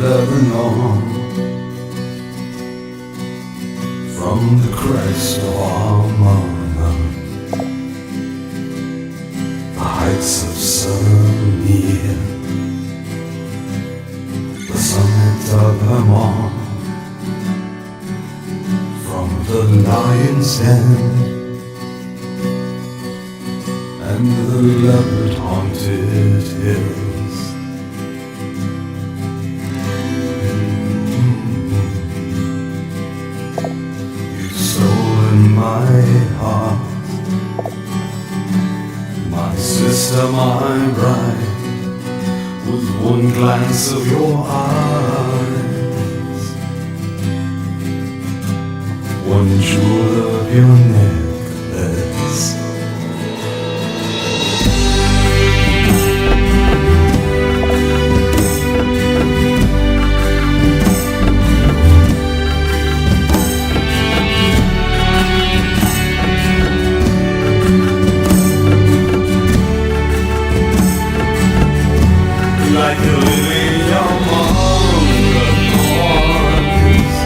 Lebanon, from the crest of Armana, the heights of Samir, the summit of Hermon, from the lion's den and the leopard-haunted hills. You've stolen my heart, my sister, my bride, with one glance of your eyes, one jewel of your necklace. Like a lily among the thorns,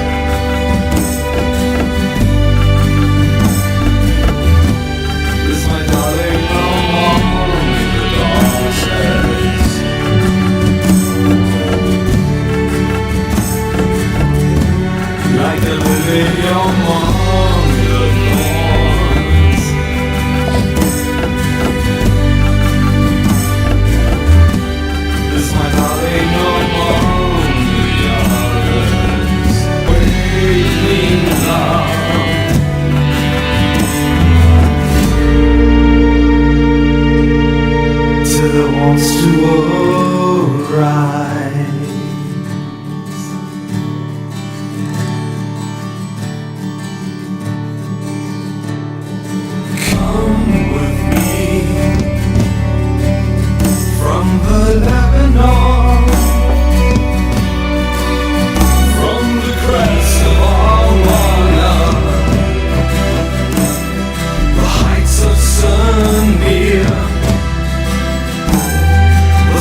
is my darling among the daughters. Like a lily among the thorns, is my darling among the others. Waiting love, till it wants to arise. Come with me from the Lebanon, from the crest of Armana, the heights of Samir, the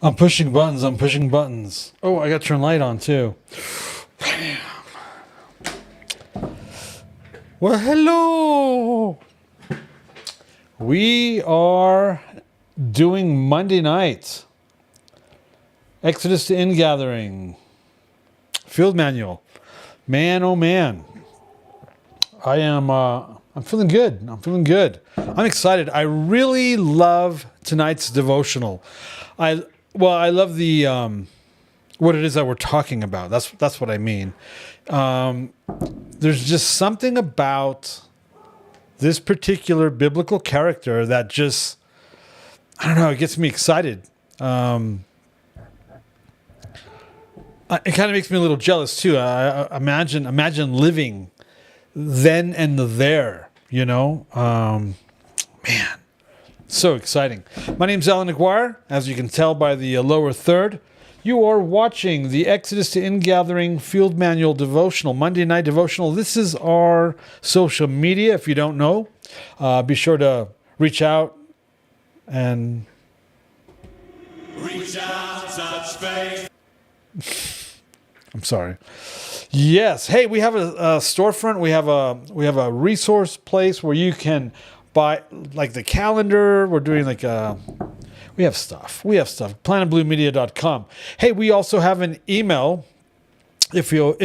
I'm pushing buttons. I'm pushing buttons. Oh, I got to turn light on too. Well, hello. We are doing Monday night. Exodus to Ingathering. Field manual. Man, oh man. I'm feeling good. I'm feeling good. I'm excited. I really love tonight's devotional. I love the what it is that we're talking about. That's what I mean. There's just something about this particular biblical character that just, I don't know, it gets me excited. It kind of makes me a little jealous too. I imagine living then and there, you know. Man, so exciting. My name's Alan McGuire. As you can tell by the lower third, you are watching the Exodus to Ingathering Field Manual Devotional, Monday Night Devotional. This is our social media. If you don't know, be sure to reach out and... Reach out, touch faith. I'm sorry. Yes. Hey, we have a storefront. We have a resource place where you can buy like the calendar. We're doing like we have stuff. planetbluemedia.com. Hey, we also have an email. If you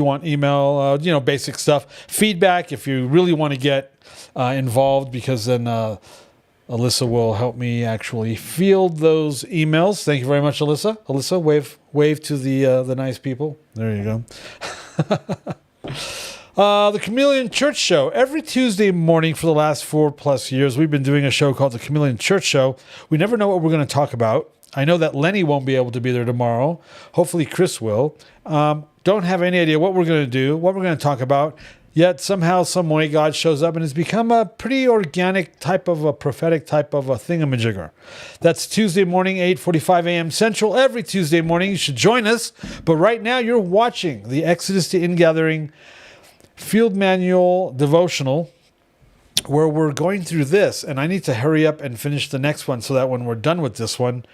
want email, basic stuff, feedback. If you really want to get involved, because then Alyssa will help me actually field those emails. Thank you very much, Alyssa. Alyssa, wave to the nice people. There you go. The Chameleon Church Show. Every Tuesday morning for the last 4+ years, we've been doing a show called The Chameleon Church Show. We never know what we're going to talk about. I know that Lenny won't be able to be there tomorrow. Hopefully Chris will. Don't have any idea what we're going to do, what we're going to talk about. Yet somehow, some way, God shows up and it's become a pretty organic type of a prophetic type of a thingamajigger. That's Tuesday morning, 8:45 a.m. Central. Every Tuesday morning, you should join us. But right now, you're watching the Exodus to Ingathering Field Manual Devotional, where we're going through this. And I need to hurry up and finish the next one so that when we're done with this one,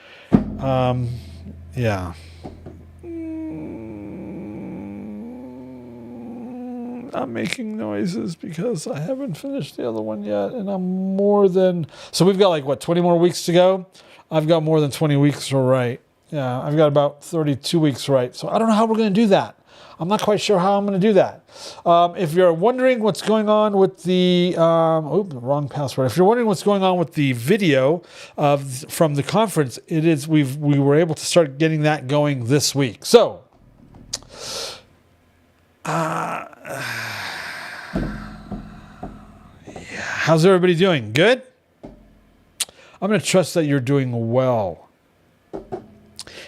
I'm making noises because I haven't finished the other one yet, and so we've got like 20 more weeks to go. I've got more than 20 weeks to write. Yeah, I've got about 32 weeks to write. So I don't know how we're going to do that. I'm not quite sure how I'm going to do that. If you're wondering what's going on with the wrong password. If you're wondering what's going on with the video from the conference, we were able to start getting that going this week. So how's everybody doing? Good? I'm going to trust that you're doing well.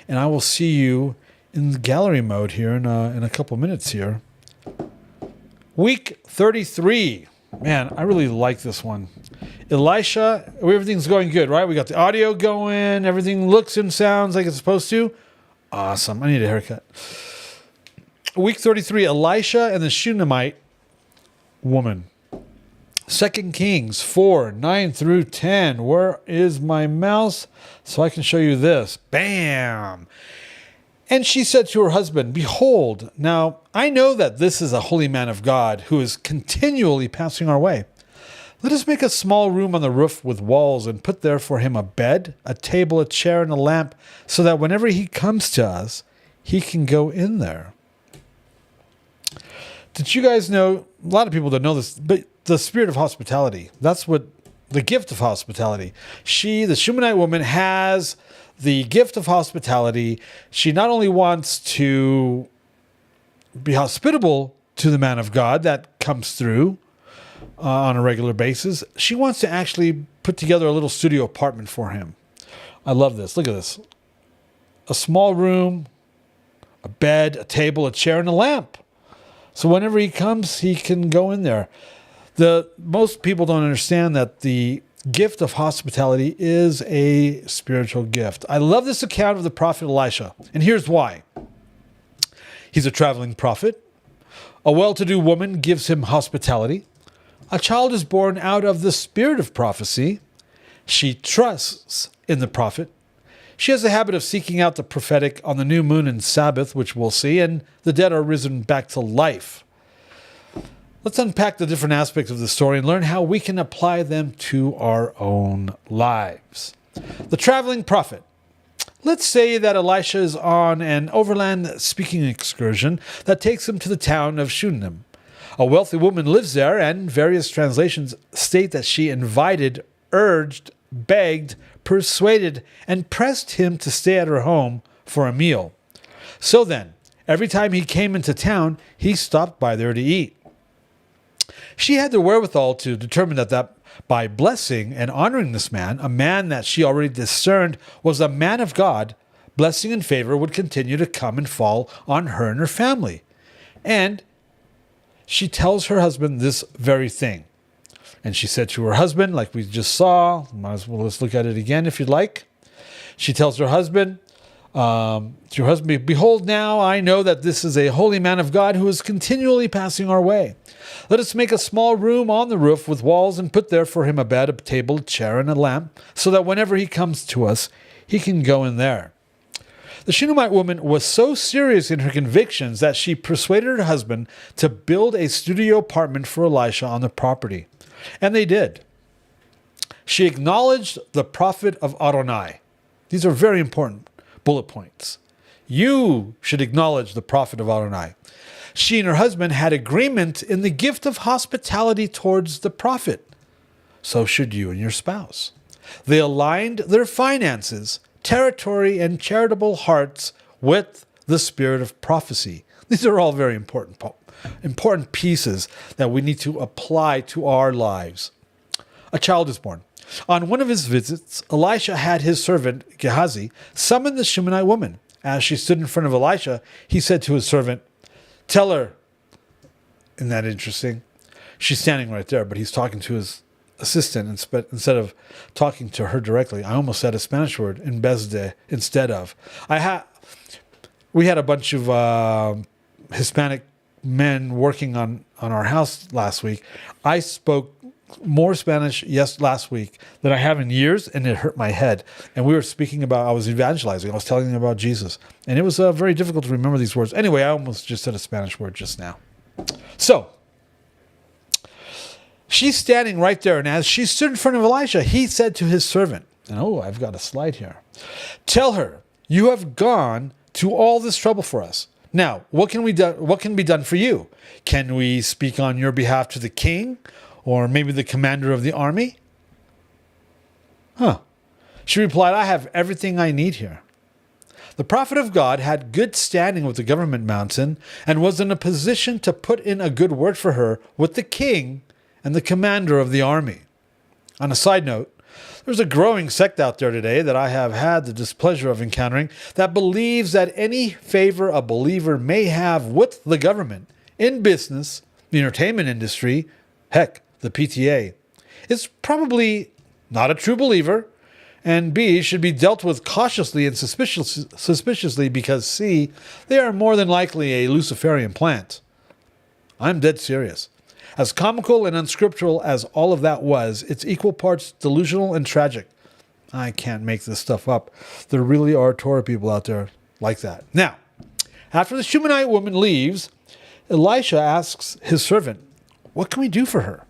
And I will see you in the gallery mode here in a couple minutes here. Week 33. Man, I really like this one. Elisha, everything's going good, right? We got the audio going. Everything looks and sounds like it's supposed to. Awesome. I need a haircut. Week 33, Elisha and the Shunammite woman. 2 Kings 4, 9 through 10. Where is my mouse? So I can show you this. Bam! And she said to her husband, Behold, now I know that this is a holy man of God who is continually passing our way. Let us make a small room on the roof with walls and put there for him a bed, a table, a chair, and a lamp, so that whenever he comes to us, he can go in there. Did you guys know, a lot of people don't know this, but the spirit of hospitality, that's what the gift of hospitality. She, the Shunammite woman, has the gift of hospitality. She not only wants to be hospitable to the man of God that comes through on a regular basis, she wants to actually put together a little studio apartment for him. I love this. Look at this. A small room, a bed, a table, a chair, and a lamp. So whenever he comes, he can go in there. Most people don't understand that the gift of hospitality is a spiritual gift. I love this account of the prophet Elisha, and here's why. He's a traveling prophet. A well-to-do woman gives him hospitality. A child is born out of the spirit of prophecy. She trusts in the prophet. She has a habit of seeking out the prophetic on the new moon and Sabbath, which we'll see, and the dead are risen back to life. Let's unpack the different aspects of the story and learn how we can apply them to our own lives. The traveling prophet. Let's say that Elisha is on an overland speaking excursion that takes him to the town of Shunem. A wealthy woman lives there, and various translations state that she invited, urged, begged, persuaded, and pressed him to stay at her home for a meal. So then, every time he came into town, he stopped by there to eat. She had the wherewithal to determine that by blessing and honoring this man, a man that she already discerned was a man of God, blessing and favor would continue to come and fall on her and her family. And she tells her husband this very thing. And she said to her husband, like we just saw, might as well let's look at it again if you'd like. She tells her husband, behold, now I know that this is a holy man of God who is continually passing our way. Let us make a small room on the roof with walls and put there for him a bed, a table, a chair, and a lamp, so that whenever he comes to us, he can go in there. The Shunammite woman was so serious in her convictions that she persuaded her husband to build a studio apartment for Elisha on the property. And they did. She acknowledged the prophet of Adonai. These are very important bullet points. You should acknowledge the prophet of Adonai. She and her husband had agreement in the gift of hospitality towards the prophet. So should you and your spouse. They aligned their finances, territory, and charitable hearts with the spirit of prophecy. These are all very important pieces that we need to apply to our lives. A child is born. On one of his visits, Elisha had his servant, Gehazi, summon the Shunammite woman. As she stood in front of Elisha, he said to his servant, tell her. Isn't that interesting? She's standing right there, but he's talking to his assistant instead of talking to her directly. I almost said a Spanish word, in bezde, instead of. We had a bunch of Hispanic men working on our house last week. I spoke more Spanish last week than I have in years, and it hurt my head. And we were speaking about, I was evangelizing. I was telling them about Jesus. And it was very difficult to remember these words. Anyway, I almost just said a Spanish word just now. So, she's standing right there. And as she stood in front of Elisha, he said to his servant, and I've got a slide here. Tell her, you have gone to all this trouble for us. Now, what can be done for you? Can we speak on your behalf to the king? Or maybe the commander of the army? She replied, I have everything I need here. The prophet of God had good standing with the government mountain and was in a position to put in a good word for her with the king and the commander of the army. On a side note, there's a growing sect out there today that I have had the displeasure of encountering that believes that any favor a believer may have with the government in business, the entertainment industry, heck, the PTA, is probably not a true believer, and B, should be dealt with cautiously and suspiciously because C, they are more than likely a Luciferian plant. I'm dead serious. As comical and unscriptural as all of that was, it's equal parts delusional and tragic. I can't make this stuff up. There really are Torah people out there like that. Now, after the Shunammite woman leaves, Elisha asks his servant, what can we do for her?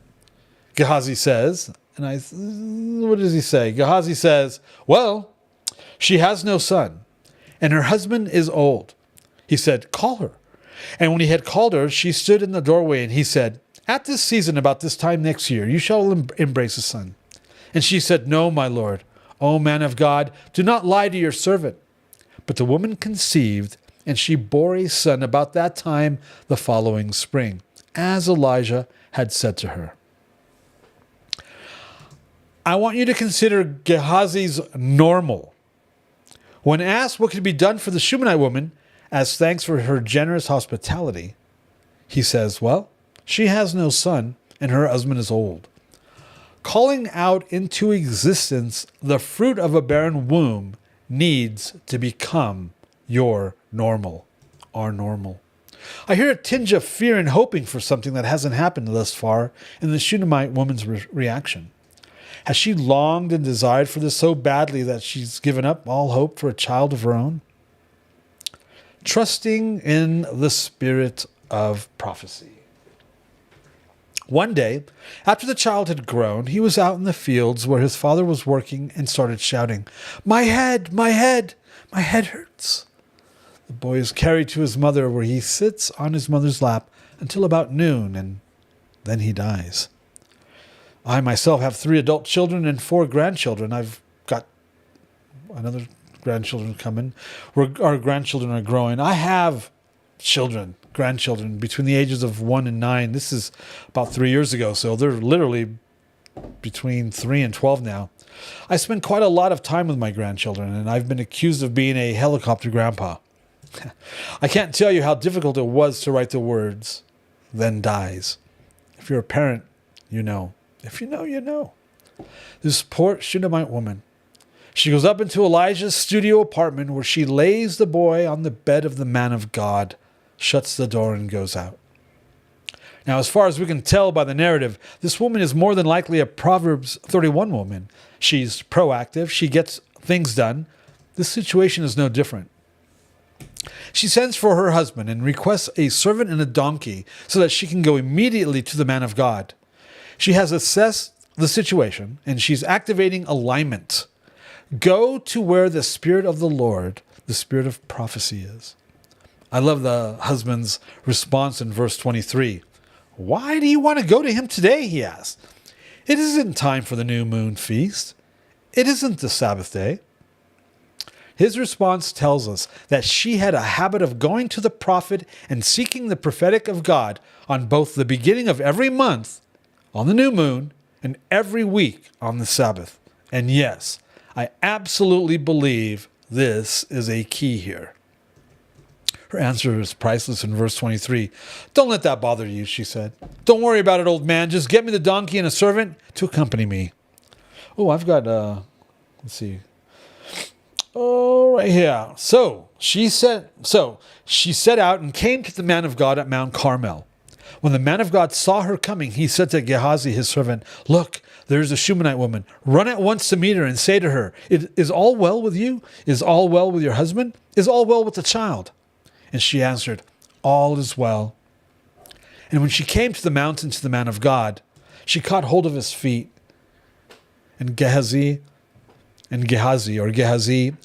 Gehazi says, what does he say? Gehazi says, well, she has no son, and her husband is old. He said, call her. And when he had called her, she stood in the doorway, and he said, at this season, about this time next year, you shall embrace a son. And she said, no, my lord. O man of God, do not lie to your servant. But the woman conceived, and she bore a son about that time the following spring, as Elijah had said to her. I want you to consider Gehazi's normal. When asked what could be done for the Shunammite woman, as thanks for her generous hospitality, he says, well, she has no son, and her husband is old. Calling out into existence the fruit of a barren womb needs to become your normal, our normal. I hear a tinge of fear and hoping for something that hasn't happened thus far in the Shunammite woman's reaction. Has she longed and desired for this so badly that she's given up all hope for a child of her own? Trusting in the spirit of prophecy. One day, after the child had grown, he was out in the fields where his father was working and started shouting, "My head, my head, my head hurts." The boy is carried to his mother, where he sits on his mother's lap until about noon, and then he dies. I myself have 3 adult children and 4 grandchildren. I've got another grandchildren coming. Our grandchildren are growing. I have grandchildren between the ages of 1 and 9. This is about 3 years ago, so they're literally between 3 and 12 now. I spend quite a lot of time with my grandchildren, and I've been accused of being a helicopter grandpa. I can't tell you how difficult it was to write the words, "then dies." If you're a parent, you know. If you know, you know. This poor Shunammite woman. She goes up into Elijah's studio apartment, where she lays the boy on the bed of the man of God, shuts the door, and goes out. Now, as far as we can tell by the narrative, this woman is more than likely a Proverbs 31 woman. She's proactive. She gets things done. This situation is no different. She sends for her husband and requests a servant and a donkey so that she can go immediately to the man of God. She has assessed the situation, and she's activating alignment. Go to where the Spirit of the Lord, the Spirit of prophecy, is. I love the husband's response in verse 23. "Why do you want to go to him today?" he asked. "It isn't time for the new moon feast. It isn't the Sabbath day." His response tells us that she had a habit of going to the prophet and seeking the prophetic of God on both the beginning of every month, on the new moon, and every week on the Sabbath. And yes, I absolutely believe this is a key here. Her answer is priceless in verse 23. "Don't let that bother you," she said. "Don't worry about it, old man. Just get me the donkey and a servant to accompany me." Oh, I've got, let's see. Oh, right here. So she set out and came to the man of God at Mount Carmel. When the man of God saw her coming, he said to Gehazi, his servant, "Look, there is a Shunammite woman. Run at once to meet her and say to her, 'Is all well with you? Is all well with your husband? Is all well with the child?'" And she answered, "All is well." And when she came to the mountain to the man of God, she caught hold of his feet. And Gehazi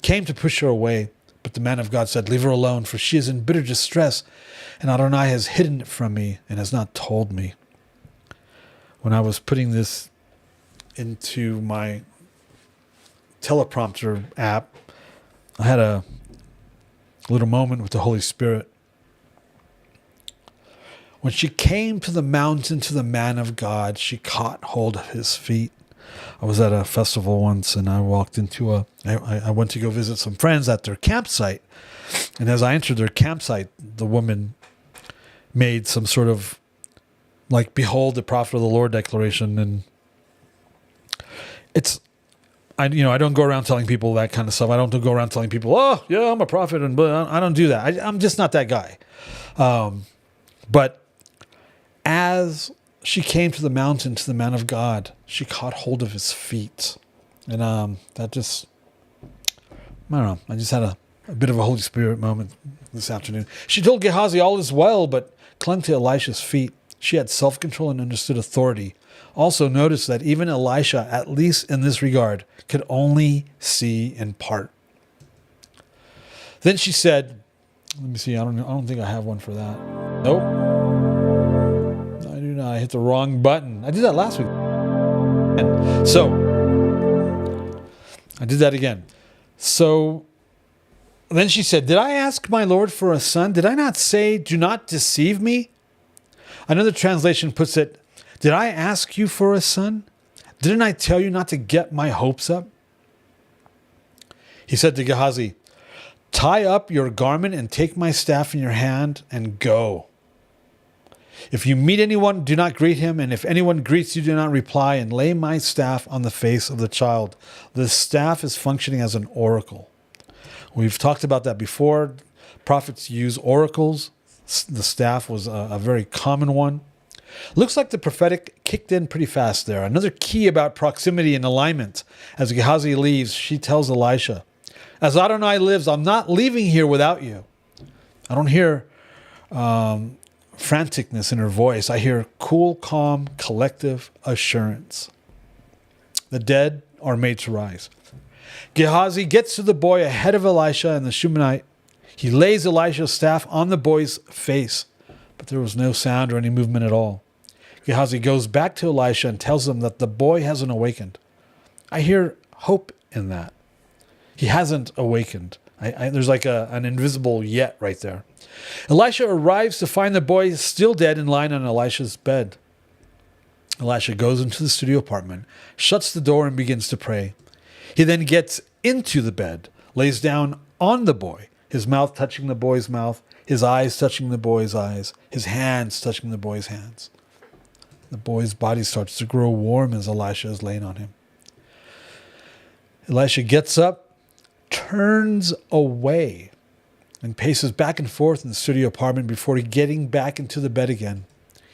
came to push her away. But the man of God said, "Leave her alone, for she is in bitter distress, and Adonai has hidden it from me and has not told me." When I was putting this into my teleprompter app, I had a little moment with the Holy Spirit. When she came to the mountain to the man of God, she caught hold of his feet. I was at a festival once, and I walked into I went to go visit some friends at their campsite. And as I entered their campsite, the woman made some sort of like, "Behold the prophet of the Lord" declaration. And I don't go around telling people that kind of stuff. I don't go around telling people, "Oh, yeah, I'm a prophet," but I don't do that. I'm just not that guy. But as she came to the mountain to the man of God, she caught hold of his feet. And that just, I don't know, I just had a bit of a Holy Spirit moment this afternoon. She told Gehazi all is well, but clung to Elisha's feet. She had self-control and understood authority. Also notice that even Elisha, at least in this regard, could only see in part. Then she said, let me see, I don't think I have one for that. Nope. I do not. I hit the wrong button. I did that last week. And so, I did that again. So, then she said, "Did I ask my Lord for a son? Did I not say, 'Do not deceive me'?" Another translation puts it, "Did I ask you for a son? Didn't I tell you not to get my hopes up?" He said to Gehazi, "Tie up your garment and take my staff in your hand and go. If you meet anyone, do not greet him, and if anyone greets you, do not reply, and lay my staff on the face of the child." The staff is functioning as an oracle. We've talked about that before. Prophets use oracles. The staff was a very common one. Looks like the prophetic kicked in pretty fast there. Another key about proximity and alignment. As Gehazi leaves, she tells Elisha, as Adonai lives, I'm not leaving here without you. I don't hear franticness in her voice. I hear cool, calm, collective assurance. The dead are made to rise. Gehazi gets to the boy ahead of Elisha and the Shunammite. He lays Elisha's staff on the boy's face, but there was no sound or any movement at all. Gehazi goes back to Elisha and tells him that the boy hasn't awakened. I hear hope in that. He hasn't awakened. There's like an invisible yet right there. Elisha arrives to find the boy still dead and lying on Elisha's bed. Elisha goes into the studio apartment, shuts the door, and begins to pray. He then gets into the bed, lays down on the boy, his mouth touching the boy's mouth, his eyes touching the boy's eyes, his hands touching the boy's hands. The boy's body starts to grow warm as Elisha is laying on him. Elisha gets up, turns away, and paces back and forth in the studio apartment before getting back into the bed again.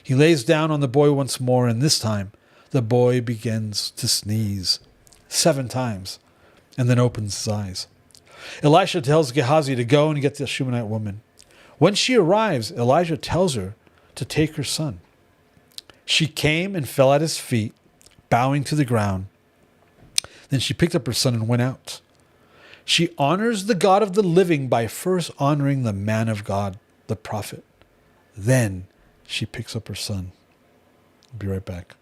He lays down on the boy once more, and this time the boy begins to sneeze 7 times and then opens his eyes. Elisha tells Gehazi to go and get the Shunammite woman. When she arrives, Elijah tells her to take her son. She came and fell at his feet, bowing to the ground. Then she picked up her son and went out. She honors the God of the living by first honoring the man of God, the prophet. Then she picks up her son. I'll be right back.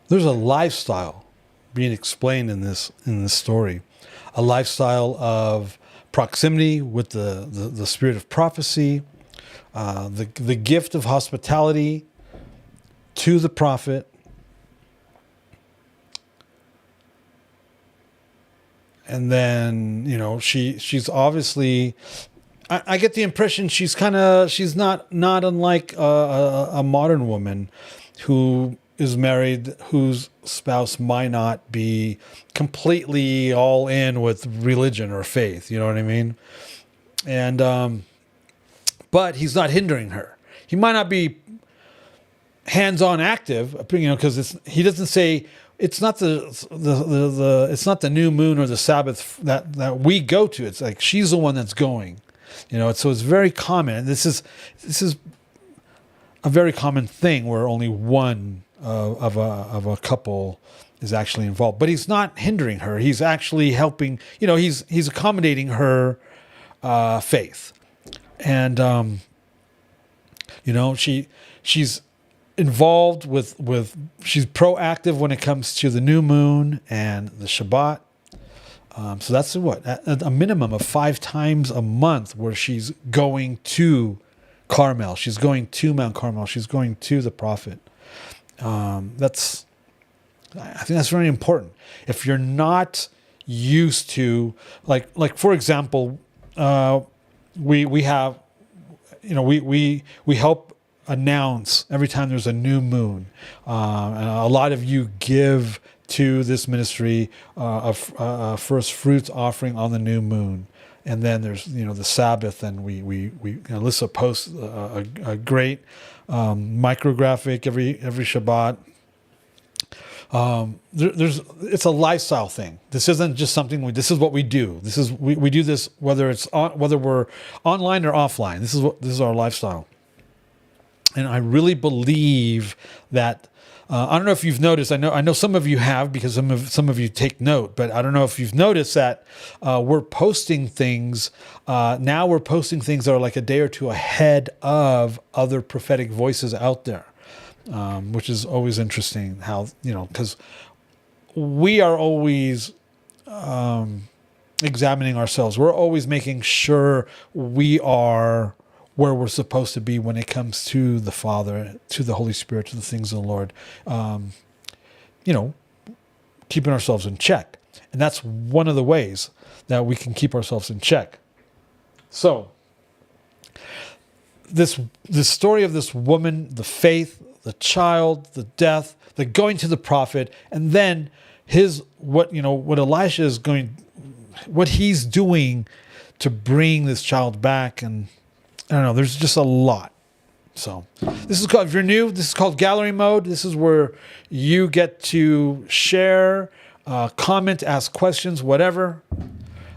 There's a lifestyle being explained in this story, a lifestyle of proximity with the spirit of prophecy, the gift of hospitality to the prophet, and then she's obviously. I get the impression she's not unlike a modern woman who is married, whose spouse might not be completely all in with religion or faith. You know what I mean? And but he's not hindering her. He might not be hands-on active, because he doesn't say it's not it's not the new moon or the Sabbath that we go to. It's like she's the one that's going. So it's very common. This is a very common thing where only one of a couple is actually involved. But he's not hindering her. He's actually helping. He's accommodating her faith, and she's involved with she's proactive when it comes to the new moon and the Shabbat. So that's a minimum of 5 times a month where she's going to Carmel. She's going to Mount Carmel. She's going to the prophet. I think that's very important. If you're not used to, like for example, we have, we help announce every time there's a new moon, and a lot of you give to this ministry a first fruits offering on the new moon. And then there's the Sabbath, and we Alyssa posts a great micrographic every Shabbat. It's a lifestyle thing. This isn't just something this is what we do. We do this whether we're online or offline. This is our lifestyle. And I really believe that. I don't know if you've noticed. I know some of you have, because some of you take note. But I don't know if you've noticed that we're posting things now. We're posting things that are like a day or two ahead of other prophetic voices out there, which is always interesting. How because we are always examining ourselves. We're always making sure we are where we're supposed to be when it comes to the Father, to the Holy Spirit, to the things of the Lord. Keeping ourselves in check. And that's one of the ways that we can keep ourselves in check. So, this story of this woman, the faith, the child, the death, the going to the prophet, and then what Elisha is what he's doing to bring this child back, and I don't know, there's just a lot. So this is called, if you're new, this is called gallery mode. This is where you get to share, comment, ask questions, whatever.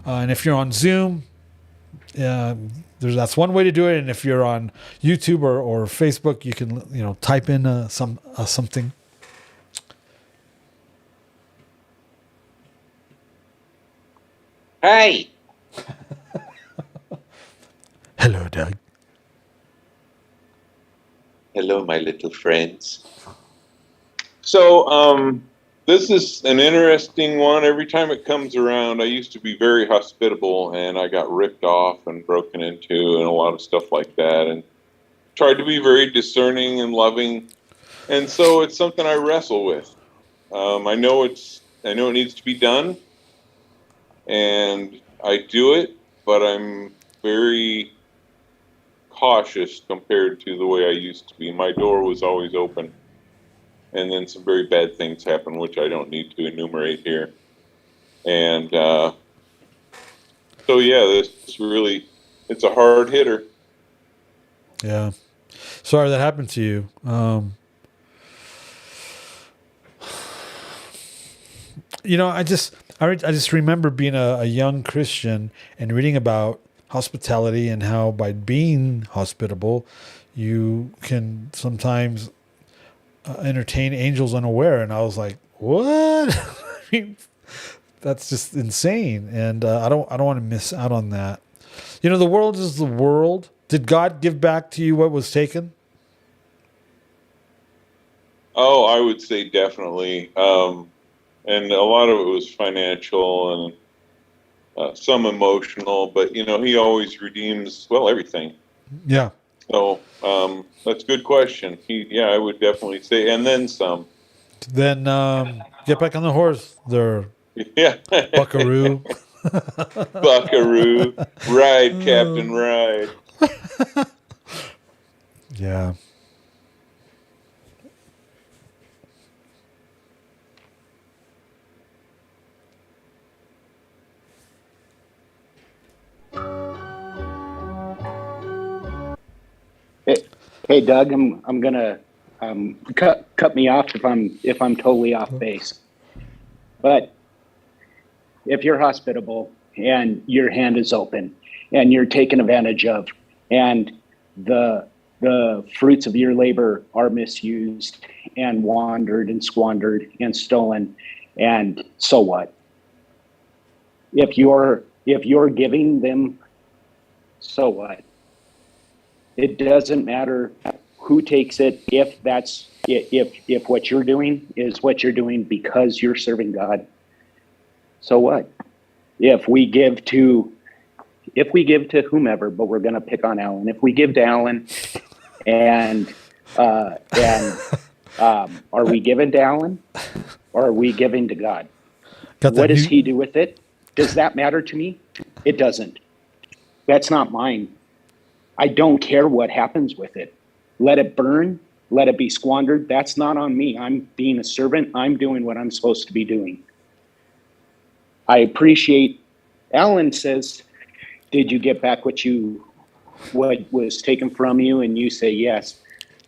And if you're on Zoom, that's one way to do it. And if you're on YouTube or Facebook, you can type in something. Hi. Hello, Doug. Hello, my little friends. So, this is an interesting one. Every time it comes around, I used to be very hospitable, and I got ripped off and broken into and a lot of stuff like that, and tried to be very discerning and loving. And so it's something I wrestle with. I know it needs to be done, and I do it, but I'm very cautious compared to the way I used to be. My door was always open, and then some very bad things happen, which I don't need to enumerate here. And so yeah, it's a hard hitter. Yeah, sorry that happened to you. I just remember being a young Christian and reading about hospitality and how by being hospitable, you can sometimes entertain angels unaware. And I was like, what? I mean, that's just insane. And I don't want to miss out on that. The world is the world. Did God give back to you what was taken? Oh, I would say definitely. And a lot of it was financial and some emotional, but he always redeems everything. Yeah. So that's a good question. I would definitely say, and then some. Then get back on the horse, there. Yeah. Buckaroo. Buckaroo, ride, Captain, ride. Yeah. Hey, Doug, I'm gonna cut me off if I'm totally off base. But if you're hospitable and your hand is open and you're taken advantage of, and the the fruits of your labor are misused and wandered and squandered and stolen. And so what? If you're giving them, so what? It doesn't matter who takes it if what you're doing is what you're doing because you're serving God. So what? If we give to whomever, but we're going to pick on Alan. If we give to Alan, and are we giving to Alan, or are we giving to God? What does he do with it? Does that matter to me? It doesn't. That's not mine. I don't care what happens with it. Let it burn. Let it be squandered. That's not on me. I'm being a servant. I'm doing what I'm supposed to be doing. I appreciate Alan says, did you get back what was taken from you? And you say yes,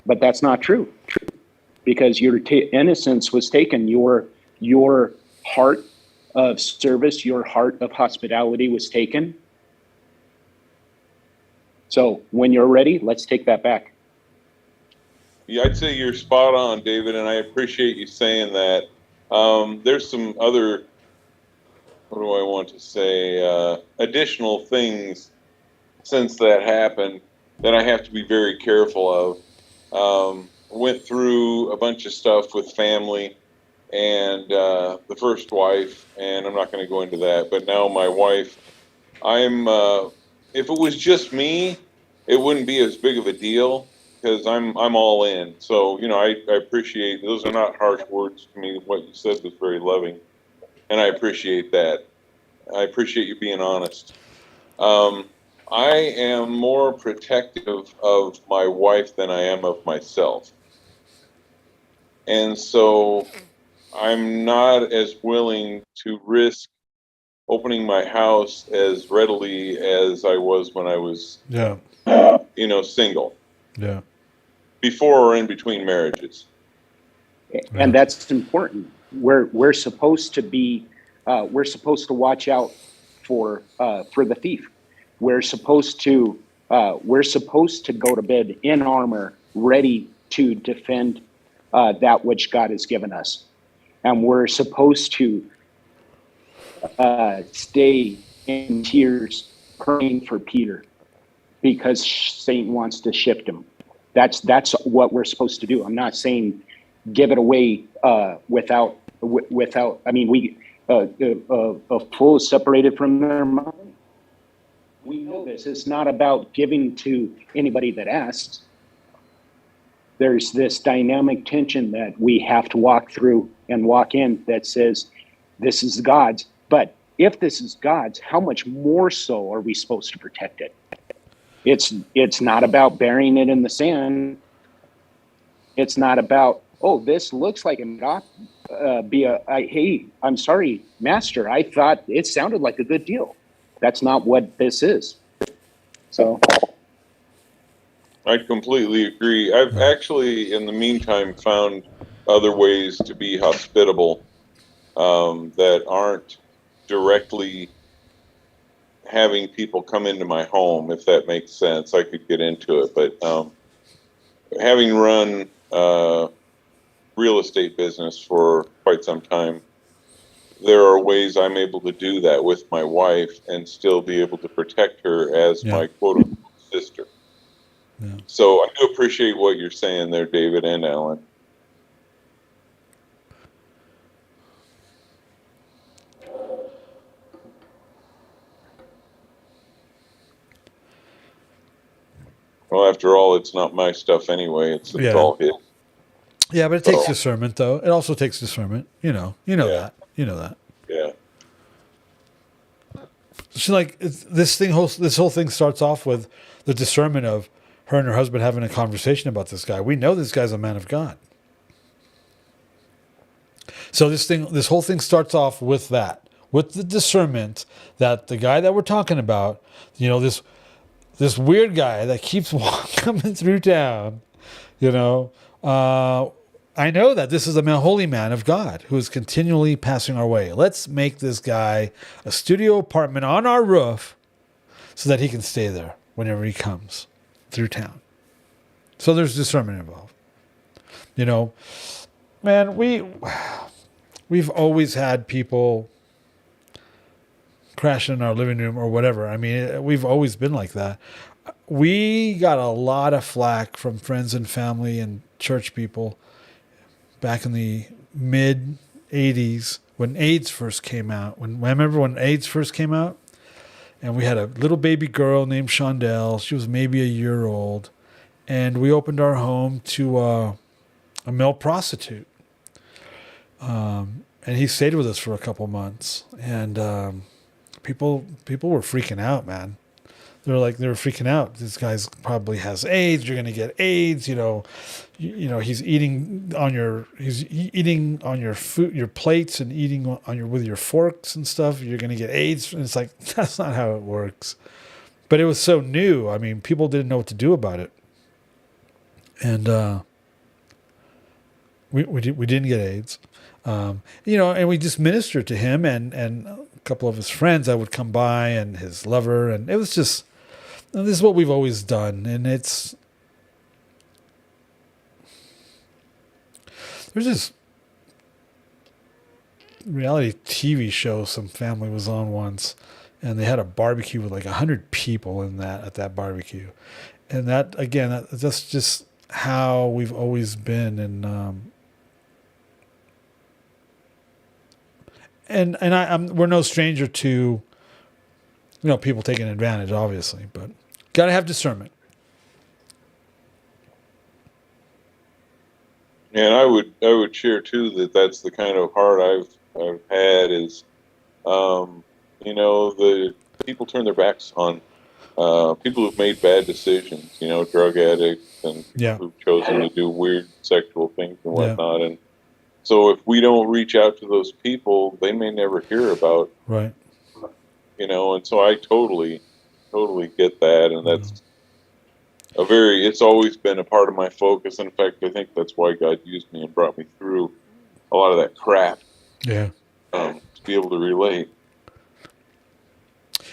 but that's not true, because your innocence was taken. Your heart of service, your heart of hospitality was taken. So when you're ready, let's take that back. Yeah, I'd say you're spot on, David, and I appreciate you saying that. There's some other, what do I want to say, additional things since that happened that I have to be very careful of. Went through a bunch of stuff with family and the first wife, and I'm not going to go into that, but now my wife, if it was just me, it wouldn't be as big of a deal because I'm all in. So, I appreciate, those are not harsh words to me. What you said was very loving, and I appreciate that. I appreciate you being honest. I am more protective of my wife than I am of myself. And so I'm not as willing to risk opening my house as readily as I was when I was, single. Yeah. Before or in between marriages. And that's important. We're supposed to be, we're supposed to watch out for the thief. We're supposed to go to bed in armor, ready to defend that which God has given us. And we're supposed to stay in tears praying for Peter because Satan wants to shift him. That's what we're supposed to do. I'm not saying give it away without. I mean, we a fool is separated from their mind. We know this. It's not about giving to anybody that asks. There's this dynamic tension that we have to walk through and walk in that says, this is God's. But if this is God's, how much more so are we supposed to protect it? It's not about burying it in the sand. It's not about, this looks like hey, I'm sorry, Master. I thought it sounded like a good deal. That's not what this is. So I completely agree. I've actually, in the meantime, found other ways to be hospitable that aren't directly having people come into my home, if that makes sense. I could get into it, but having run real estate business for quite some time, there are ways I'm able to do that with my wife and still be able to protect her as my quote-unquote sister. Yeah. So I do appreciate what you're saying there, David and Alan. Well, after all, it's not my stuff anyway. It's all his. Yeah, but it takes discernment, though. It also takes discernment. You know that. You know that. Yeah. So, this whole thing starts off with the discernment of her and her husband having a conversation about this guy. We know this guy's a man of God. So this whole thing starts off with that, with the discernment that the guy that we're talking about, this weird guy that keeps coming through town, I know that this is a holy man of God who is continually passing our way. Let's make this guy a studio apartment on our roof so that he can stay there whenever he comes through town. So there's discernment involved. You know, man, we've always had people crash in our living room or whatever. I mean, we've always been like that. We got a lot of flack from friends and family and church people back in the mid 80s when AIDS first came out. I remember when AIDS first came out, and we had a little baby girl named Shondell. She was maybe a year old, and we opened our home to a male prostitute. And he stayed with us for a couple months, and people were freaking out, man. They were freaking out. This guy's probably has AIDS. You're gonna get AIDS. You know, he's eating on your food, your plates, and eating with your forks and stuff. You're gonna get AIDS. And it's like, that's not how it works. But it was so new. I mean, people didn't know what to do about it, and we didn't get AIDS. And we just ministered to him and a couple of his friends that would come by and his lover, and it was just. And this is what we've always done, and there's this reality TV show some family was on once, and they had a barbecue with like 100 people at that barbecue, and that's just how we've always been, and we're no stranger to people taking advantage, obviously, but got to have discernment. And I would share too that that's the kind of heart I've had is, the people turn their backs on people who've made bad decisions, drug addicts and who've chosen to do weird sexual things and whatnot. And so if we don't reach out to those people, they may never hear about. Right. And so I totally get that, and that's it's always been a part of my focus. In fact, I think that's why God used me and brought me through a lot of that crap. Yeah. To be able to relate.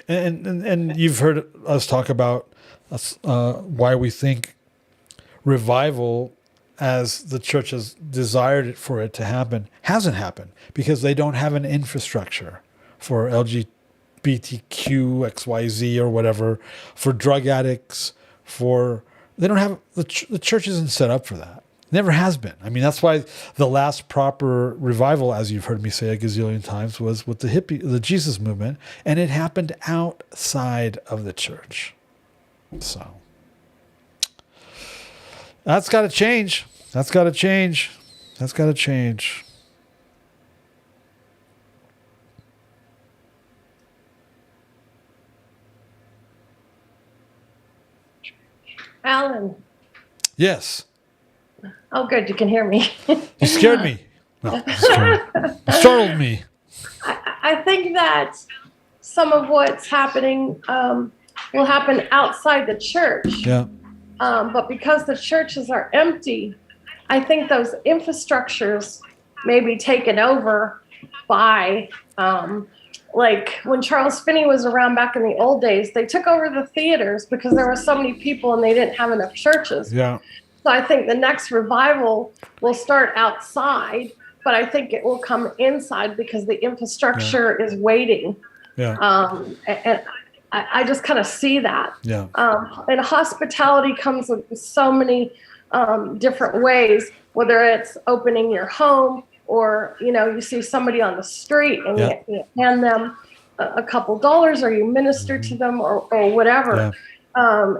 And you've heard us talk about why we think revival, as the church has desired for it to happen, hasn't happened because they don't have an infrastructure for LGBTQ, XYZ or whatever, for drug addicts, they don't have, the church isn't set up for that. Never has been. I mean, that's why the last proper revival, as you've heard me say a gazillion times, was with the Jesus movement, and it happened outside of the church. So that's got to change. That's got to change. That's got to change. Alan. Yes. Oh, good. You can hear me. You scared me. No, you startled me. I think that some of what's happening will happen outside the church. Yeah. But because the churches are empty, I think those infrastructures may be taken over by, like when Charles Finney was around back in the old days, they took over the theaters because there were so many people and they didn't have enough churches. Yeah. So I think the next revival will start outside, but I think it will come inside because the infrastructure is waiting. Yeah. And I just kind of see that. Yeah. And hospitality comes in so many different ways, whether it's opening your home or, you see somebody on the street and you hand them a couple dollars or you minister to them or whatever. Yeah.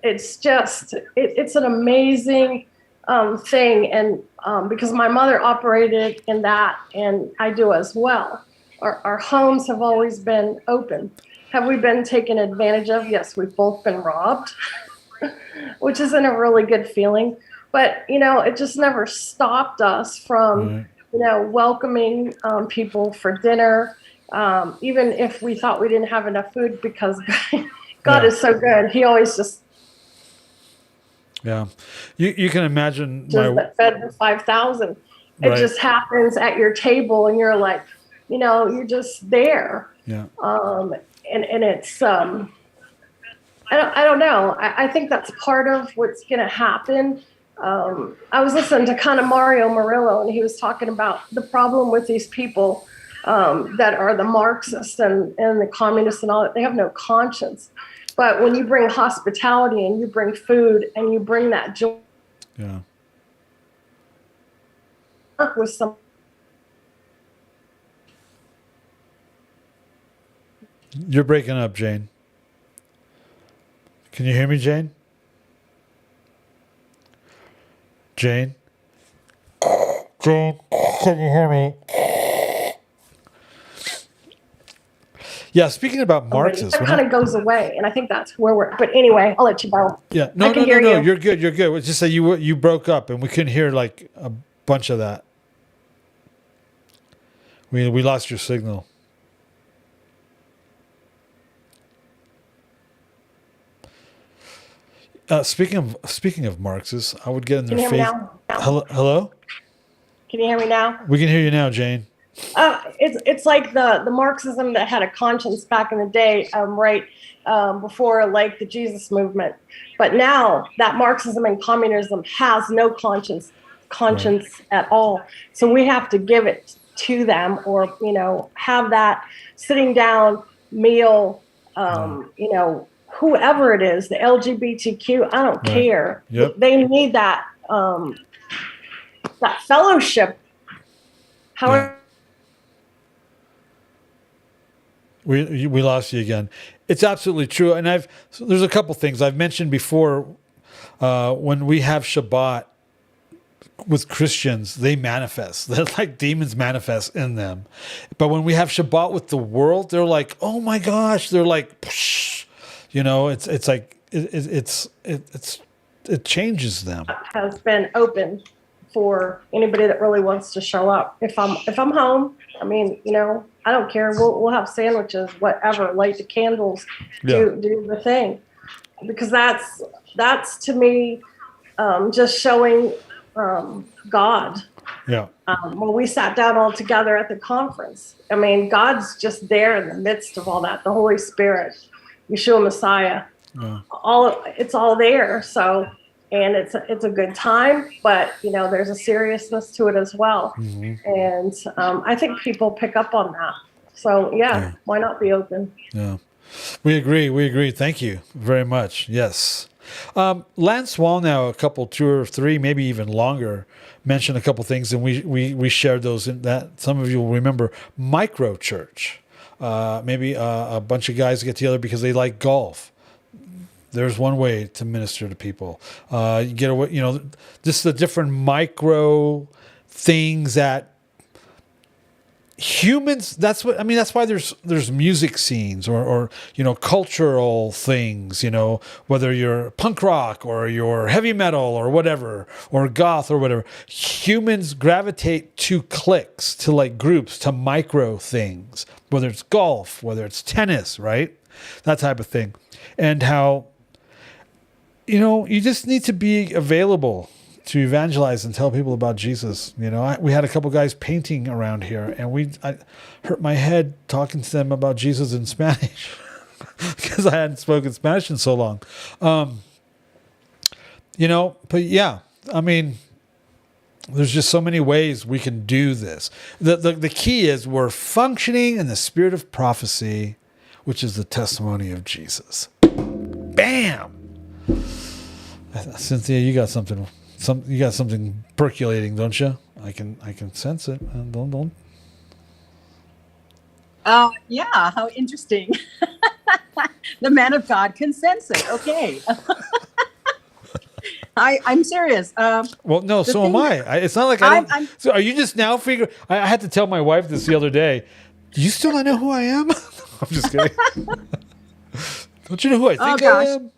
It's just, it's an amazing thing. And because my mother operated in that, and I do as well. Our homes have always been open. Have we been taken advantage of? Yes, we've both been robbed, which isn't a really good feeling. But, it just never stopped us from, welcoming people for dinner, even if we thought we didn't have enough food, because God is so good. He always just... Yeah. You can imagine... that fed the 5,000. It just happens at your table, and you're like, you're just there. Yeah. And it's I don't know. I think that's part of what's going to happen. I was listening to kind of Mario Murillo, and he was talking about the problem with these people that are the Marxists and the communists and all that. They have no conscience. But when you bring hospitality and you bring food and you bring that joy Yeah. with some. You're breaking up, Jane. Can you hear me, Jane? Jane? Jane, can you hear me? Yeah, speaking about Marxists. That kind of goes away, and I think that's where we're. But anyway, I'll let you go. Yeah, I no. can hear you. You're good. You're good. It's just that you broke up, and we couldn't hear like a bunch of that. We lost your signal. Speaking of Marxists, I would get in their Can you hear me face. now? Hello? Can you hear me now? We can hear you now, Jane. It's like the Marxism that had a conscience back in the day, right before like the Jesus movement. But now that Marxism and communism has no conscience Right. at all. So we have to give it to them, or have that sitting down meal. Whoever it is, the LGBTQ, I don't Right. care. Yep. They need that that fellowship. However. We lost you again. It's absolutely true, and there's a couple things I've mentioned before. When we have Shabbat with Christians, they manifest. They're like demons manifest in them. But when we have Shabbat with the world, they're like, oh my gosh! They're like, psh, it's like it changes them. Has been open for anybody that really wants to show up. If I'm home, I mean, I don't care. We'll have sandwiches, whatever, light the candles, do the thing, because that's to me just showing God. Yeah. When we sat down all together at the conference, I mean, God's just there in the midst of all that. The Holy Spirit, Yeshua Messiah, it's all there. So. And it's a good time, but there's a seriousness to it as well. Mm-hmm. And I think people pick up on that. So why not be open? Yeah, we agree. Thank you very much. Yes, Lance Wallnow, a couple, 2 or 3, maybe even longer, mentioned a couple things, and we shared those. In that some of you will remember micro church. Maybe a bunch of guys get together because they like golf. There's one way to minister to people. You get away, just the different micro things that humans. That's why there's music scenes or cultural things. Whether you're punk rock or you're heavy metal or whatever, or goth or whatever. Humans gravitate to cliques, to like groups, to micro things. Whether it's golf, whether it's tennis, right? That type of thing, and how. You just need to be available to evangelize and tell people about Jesus. We had a couple guys painting around here, and I hurt my head talking to them about Jesus in Spanish because I hadn't spoken Spanish in so long. But yeah, I mean, there's just so many ways we can do this. The key is we're functioning in the spirit of prophecy, which is the testimony of Jesus. Bam! Cynthia, you got something percolating, don't you? I can sense it. Don't. Yeah, how interesting. The man of God can sense it. Okay. I'm serious. Well, no, so am I. It's not like I don't. So are you just now figuring? I had to tell my wife this the other day. Do you still not know who I am? I'm just kidding. Don't you know who I think I am?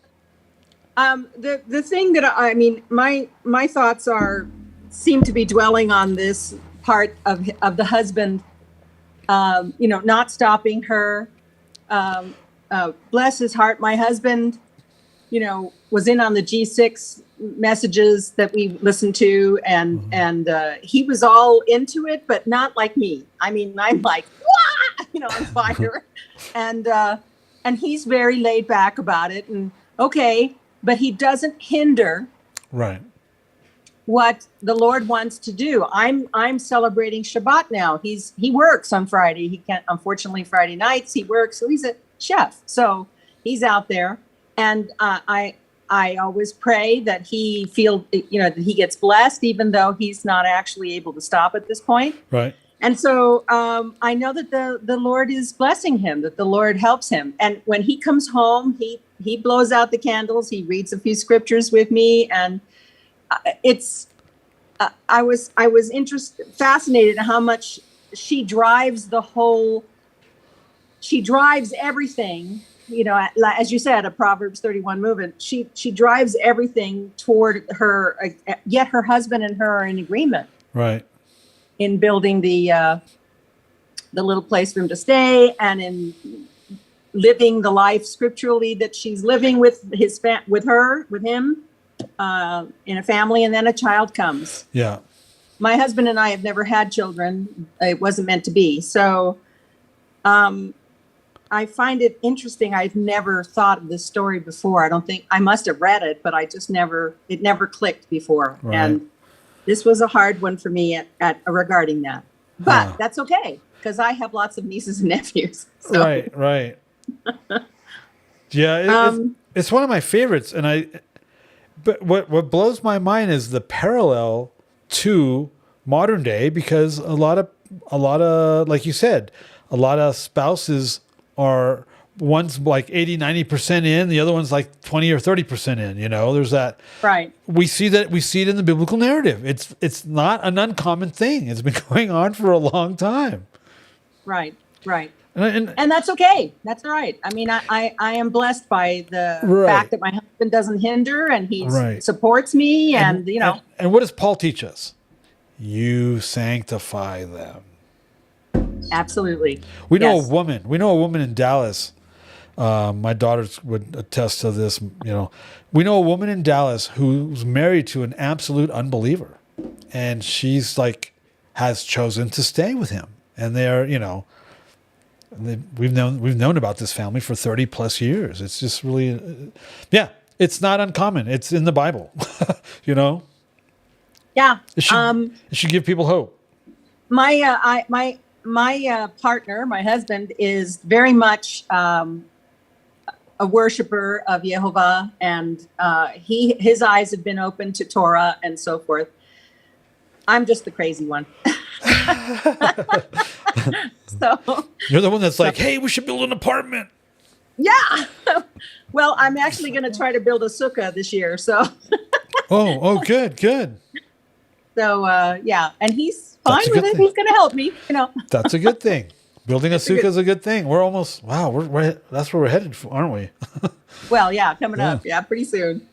The thing that my thoughts seem to be dwelling on this part of the husband, not stopping her. Bless his heart, my husband, was in on the G6 messages that we listened to, and he was all into it, but not like me. I mean, I'm like, wah! On fire, and And he's very laid back about it. And okay, but he doesn't hinder Right. what the Lord wants to do. I'm celebrating Shabbat now. He works on Friday. He can't, unfortunately, Friday nights he works. So he's a chef. So he's out there. And I always pray that he that he gets blessed, even though he's not actually able to stop at this point. Right. And so I know that the Lord is blessing him, that the Lord helps him. And when he comes home, he blows out the candles. He reads a few scriptures with me, and I was fascinated how much she drives everything. As you said, a Proverbs 31 movement. She drives everything toward her. Yet her husband and her are in agreement. Right. In building the little place for him to stay, and in living the life scripturally that she's living with him, in a family, and then a child comes. Yeah. My husband and I have never had children. It wasn't meant to be. So I find it interesting. I've never thought of this story before. I don't think I must have read it, but it never clicked before. Right. And this was a hard one for me at regarding that. But that's okay, because I have lots of nieces and nephews. So. Right. Yeah, it's one of my favorites, but what blows my mind is the parallel to modern day, because a lot of like you said, a lot of spouses are, one's like 80-90% in, the other one's like 20 or 30% in. There's that. Right. We see it in the biblical narrative. It's not an uncommon thing. It's been going on for a long time. Right. And that's okay. That's all right. I mean, I am blessed by the fact that my husband doesn't hinder, and he supports me, and And what does Paul teach us? You sanctify them. Absolutely. We know a woman in Dallas. My daughters would attest to this. We know a woman in Dallas who's married to an absolute unbeliever, and she's has chosen to stay with him. And they're, we've known about this family for 30 plus years. It's just really, it's not uncommon. It's in the Bible, Yeah. It should give people hope. My partner, my husband, is very much a worshiper of Yehovah, and his eyes have been open to Torah and so forth. I'm just the crazy one. So you're the one that's hey, we should build an apartment. Yeah. Well, I'm actually going to try to build a sukkah this year. So. Oh, good. So and he's fine with it. He's going to help me. That's a good thing. Building a sukkah is a good thing. We're almost that's where we're headed, aren't we? Well, coming up. Yeah, pretty soon.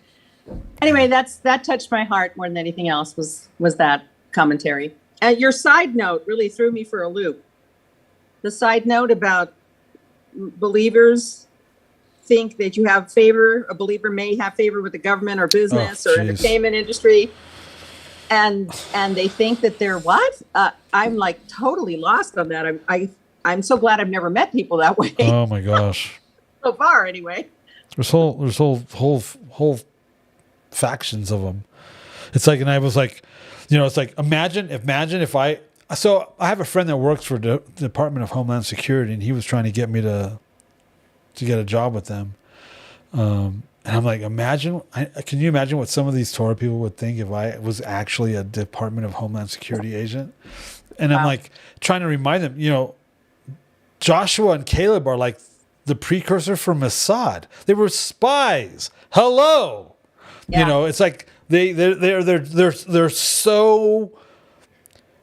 Anyway, that touched my heart more than anything else. Was that commentary? And your side note really threw me for a loop. The side note about believers think that you have favor. A believer may have favor with the government or business or entertainment industry, and they think that they're what? I'm totally lost on that. I'm so glad I've never met people that way. Oh my gosh. So far, anyway. There's whole factions of them. It's and I was imagine if I have a friend that works for the Department of Homeland Security, and he was trying to get me to get a job with them. And I'm can you imagine what some of these Torah people would think if I was actually a Department of Homeland Security agent? And I'm trying to remind them, Joshua and Caleb are the precursor for Mossad. They were spies. Hello. Yeah. It's they're so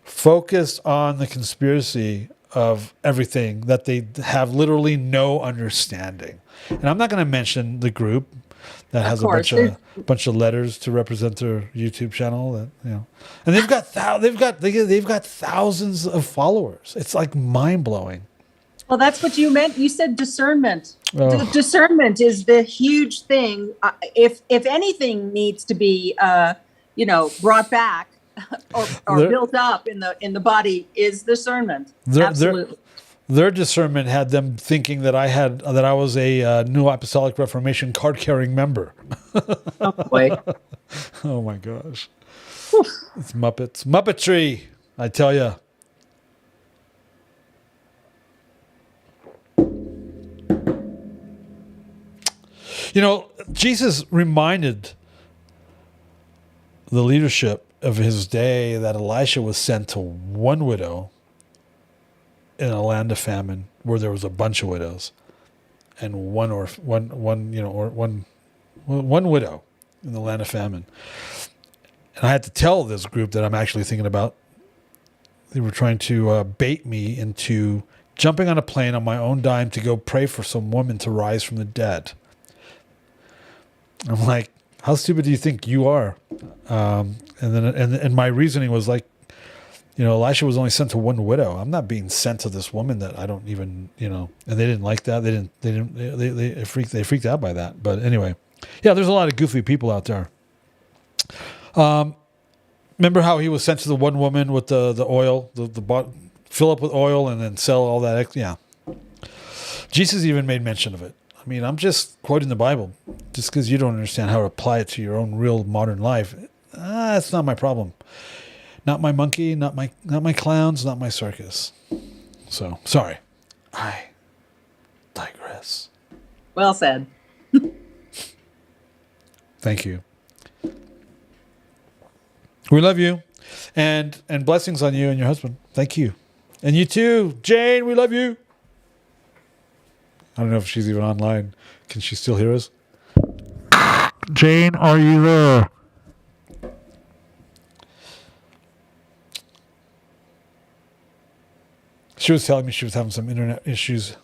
focused on the conspiracy of everything that they have literally no understanding. And I'm not going to mention the group that has a bunch of letters to represent their YouTube channel and they've got thousands of followers. It's mind blowing. Well, that's what you meant. You said discernment. Discernment is the huge thing. If anything needs to be, brought back or built up in the body, is discernment. Absolutely. Their discernment had them thinking that I was a New Apostolic Reformation card-carrying member. Oh boy. Oh my gosh. It's Muppets. Muppetry, I tell you. You know, Jesus reminded the leadership of his day that Elisha was sent to one widow in a land of famine where there was a bunch of widows, and one widow in the land of famine. And I had to tell this group that I'm actually thinking about. They were trying to bait me into jumping on a plane on my own dime to go pray for some woman to rise from the dead. I'm like, how stupid do you think you are? And my reasoning was like, you know, Elisha was only sent to one widow. I'm not being sent to this woman that I don't even, you know. And they didn't like that. They freaked out by that. But anyway, yeah, there's a lot of goofy people out there. Remember how he was sent to the one woman with the oil, fill up with oil and then sell all that? Yeah. Jesus even made mention of it. I mean, I'm just quoting the Bible. Just because you don't understand how to apply it to your own real modern life, that's not my problem. Not my monkey, not my clowns, not my circus. So, sorry. I digress. Well said. Thank you. We love you. And blessings on you and your husband. Thank you. And you too. Jane, we love you. I don't know if she's even online. Can she still hear us? Jane, are you there? She was telling me she was having some internet issues.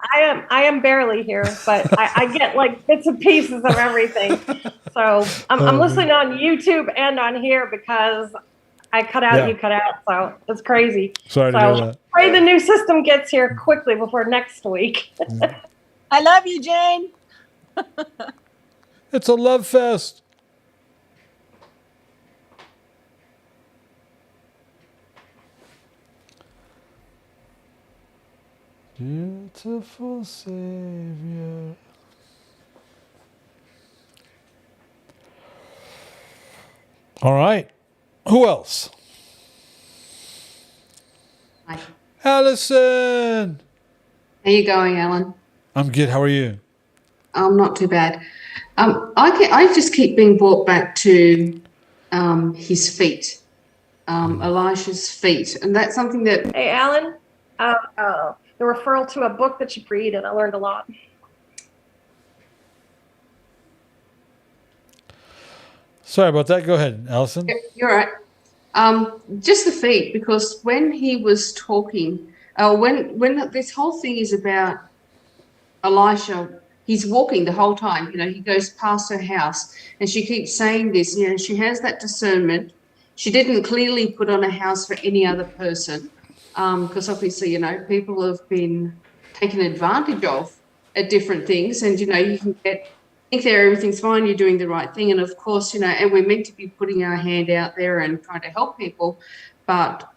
I am barely here, but I get like bits and pieces of everything. So I'm listening on YouTube and on here because I cut out, you cut out. So it's crazy. Sorry to hear that. Pray the new system gets here quickly before next week. I love you, Jane. It's a love fest. Beautiful Savior. All right. Who else? Hi. Allison. How you going, Alan? I'm good. How are you? I'm not too bad. I just keep being brought back to his feet, Elisha's feet, and that's something that. Hey, Alan. The referral to a book that you read, and I learned a lot. Sorry about that. Go ahead, Allison. You're right. Just the feet, because when he was talking, when this whole thing is about Elisha, he's walking the whole time. You know, he goes past her house, and she keeps saying this. You know, she has that discernment. She didn't clearly put on a house for any other person. Because obviously, you know, people have been taken advantage of at different things, and, you know, you can think there everything's fine, you're doing the right thing, and of course, you know, and we're meant to be putting our hand out there and trying to help people, but,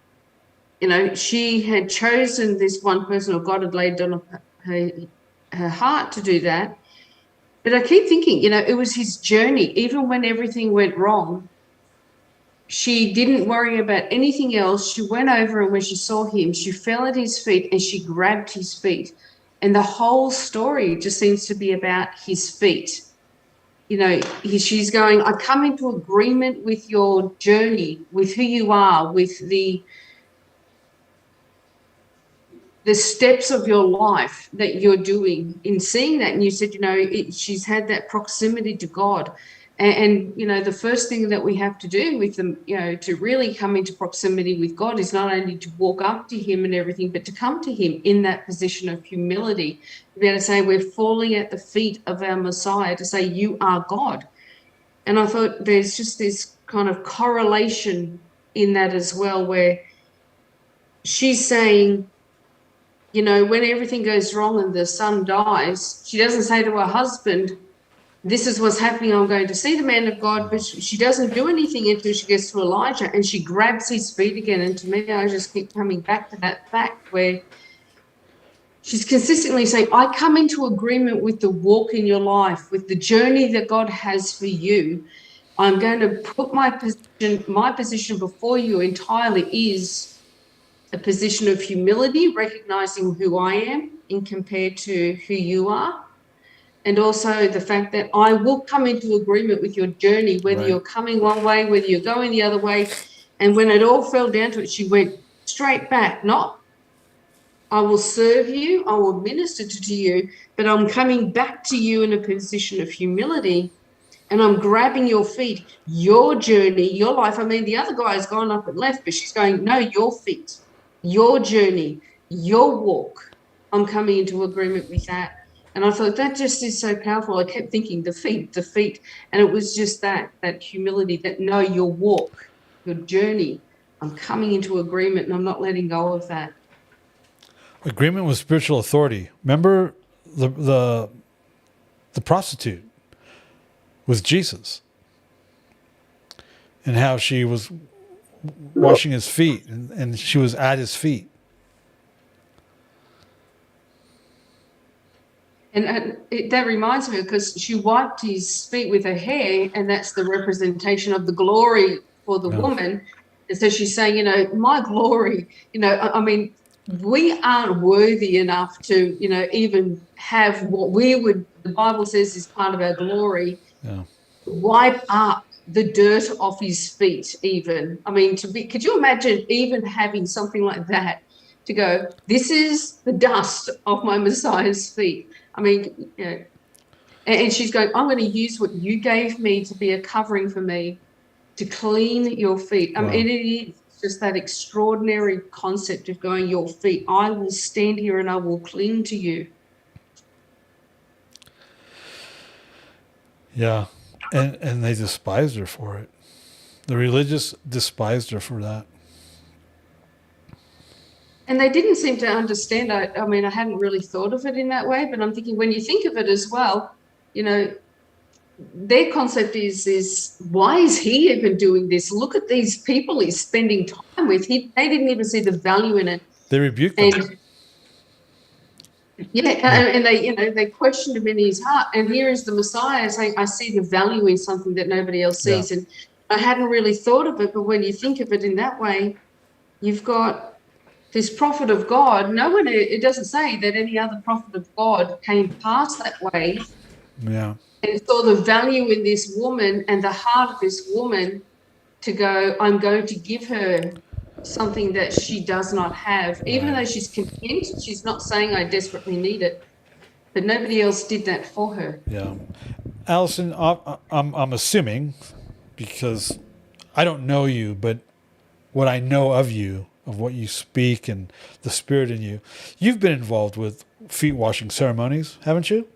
you know, she had chosen this one person, or God had laid on her heart to do that. But I keep thinking, you know, it was his journey. Even when everything went wrong, she didn't worry about anything else. She went over, and when she saw him, she fell at his feet and she grabbed his feet. And the whole story just seems to be about his feet. You know, she's going, I come into agreement with your journey, with who you are, with the steps of your life that you're doing. In seeing that, and you said, you know, she's had that proximity to God. And, you know, the first thing that we have to do with them, you know, to really come into proximity with God is not only to walk up to him and everything, but to come to him in that position of humility, to be able to say we're falling at the feet of our Messiah, to say you are God. And I thought there's just this kind of correlation in that as well, where she's saying, you know, when everything goes wrong and the son dies, she doesn't say to her husband, this is what's happening, I'm going to see the man of God, but she doesn't do anything until she gets to Elijah, and she grabs his feet again. And to me, I just keep coming back to that fact where she's consistently saying, I come into agreement with the walk in your life, with the journey that God has for you. I'm going to put my position before you entirely is a position of humility, recognizing who I am in compared to who you are. And also the fact that I will come into agreement with your journey, whether you're coming one way, whether you're going the other way. And when it all fell down to it, she went straight back, not I will serve you, I will minister to you, but I'm coming back to you in a position of humility, and I'm grabbing your feet, your journey, your life. I mean, the other guy has gone up and left, but she's going, no, your feet, your journey, your walk. I'm coming into agreement with that. And I thought that just is so powerful. I kept thinking the feet, and it was just that humility, that no, your walk, your journey, I'm coming into agreement, and I'm not letting go of that. Agreement with spiritual authority. Remember the prostitute with Jesus and how she was washing his feet and she was at his feet. And that reminds me, because she wiped his feet with her hair, and that's the representation of the glory for the woman. And so she's saying, you know, my glory, you know, I mean, we aren't worthy enough to, you know, even have what the Bible says is part of our glory. Yeah. Wipe up the dirt off his feet even. I mean, could you imagine even having something like that to go, this is the dust of my Messiah's feet. I mean, you know, and she's going, I'm going to use what you gave me to be a covering for me to clean your feet. I mean, it is just that extraordinary concept of going, your feet, I will stand here and I will cling to you. Yeah. And they despised her for it. The religious despised her for that. And they didn't seem to understand. I mean, I hadn't really thought of it in that way, but I'm thinking when you think of it as well, you know, their concept is why is he even doing this? Look at these people he's spending time with. They didn't even see the value in it. They rebuked them. And they, you know, they questioned him in his heart. And here is the Messiah saying, I see the value in something that nobody else sees. And I hadn't really thought of it, but when you think of it in that way, you've got this prophet of God. It doesn't say that any other prophet of God came past that way. Yeah. And saw the value in this woman and the heart of this woman to go, I'm going to give her something that she does not have. Even though she's content, she's not saying I desperately need it. But nobody else did that for her. Yeah. Allison, I'm assuming, because I don't know you, but what I know of you, of what you speak and the spirit in you, you've been involved with feet washing ceremonies, haven't you?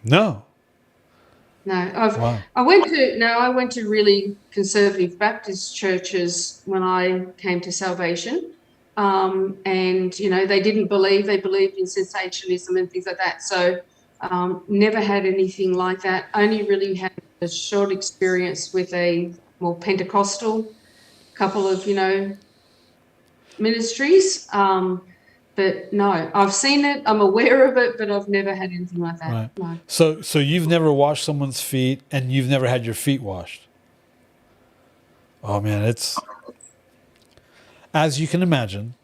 No. No, I went to really conservative Baptist churches when I came to salvation. And, you know, they believed in sensationalism and things like that. So never had anything like that. Only really had a short experience with a more Pentecostal couple of, you know, ministries. But no, I've seen it. I'm aware of it, but I've never had anything like that. Right. No. So you've never washed someone's feet, and you've never had your feet washed. Oh man, it's, as you can imagine,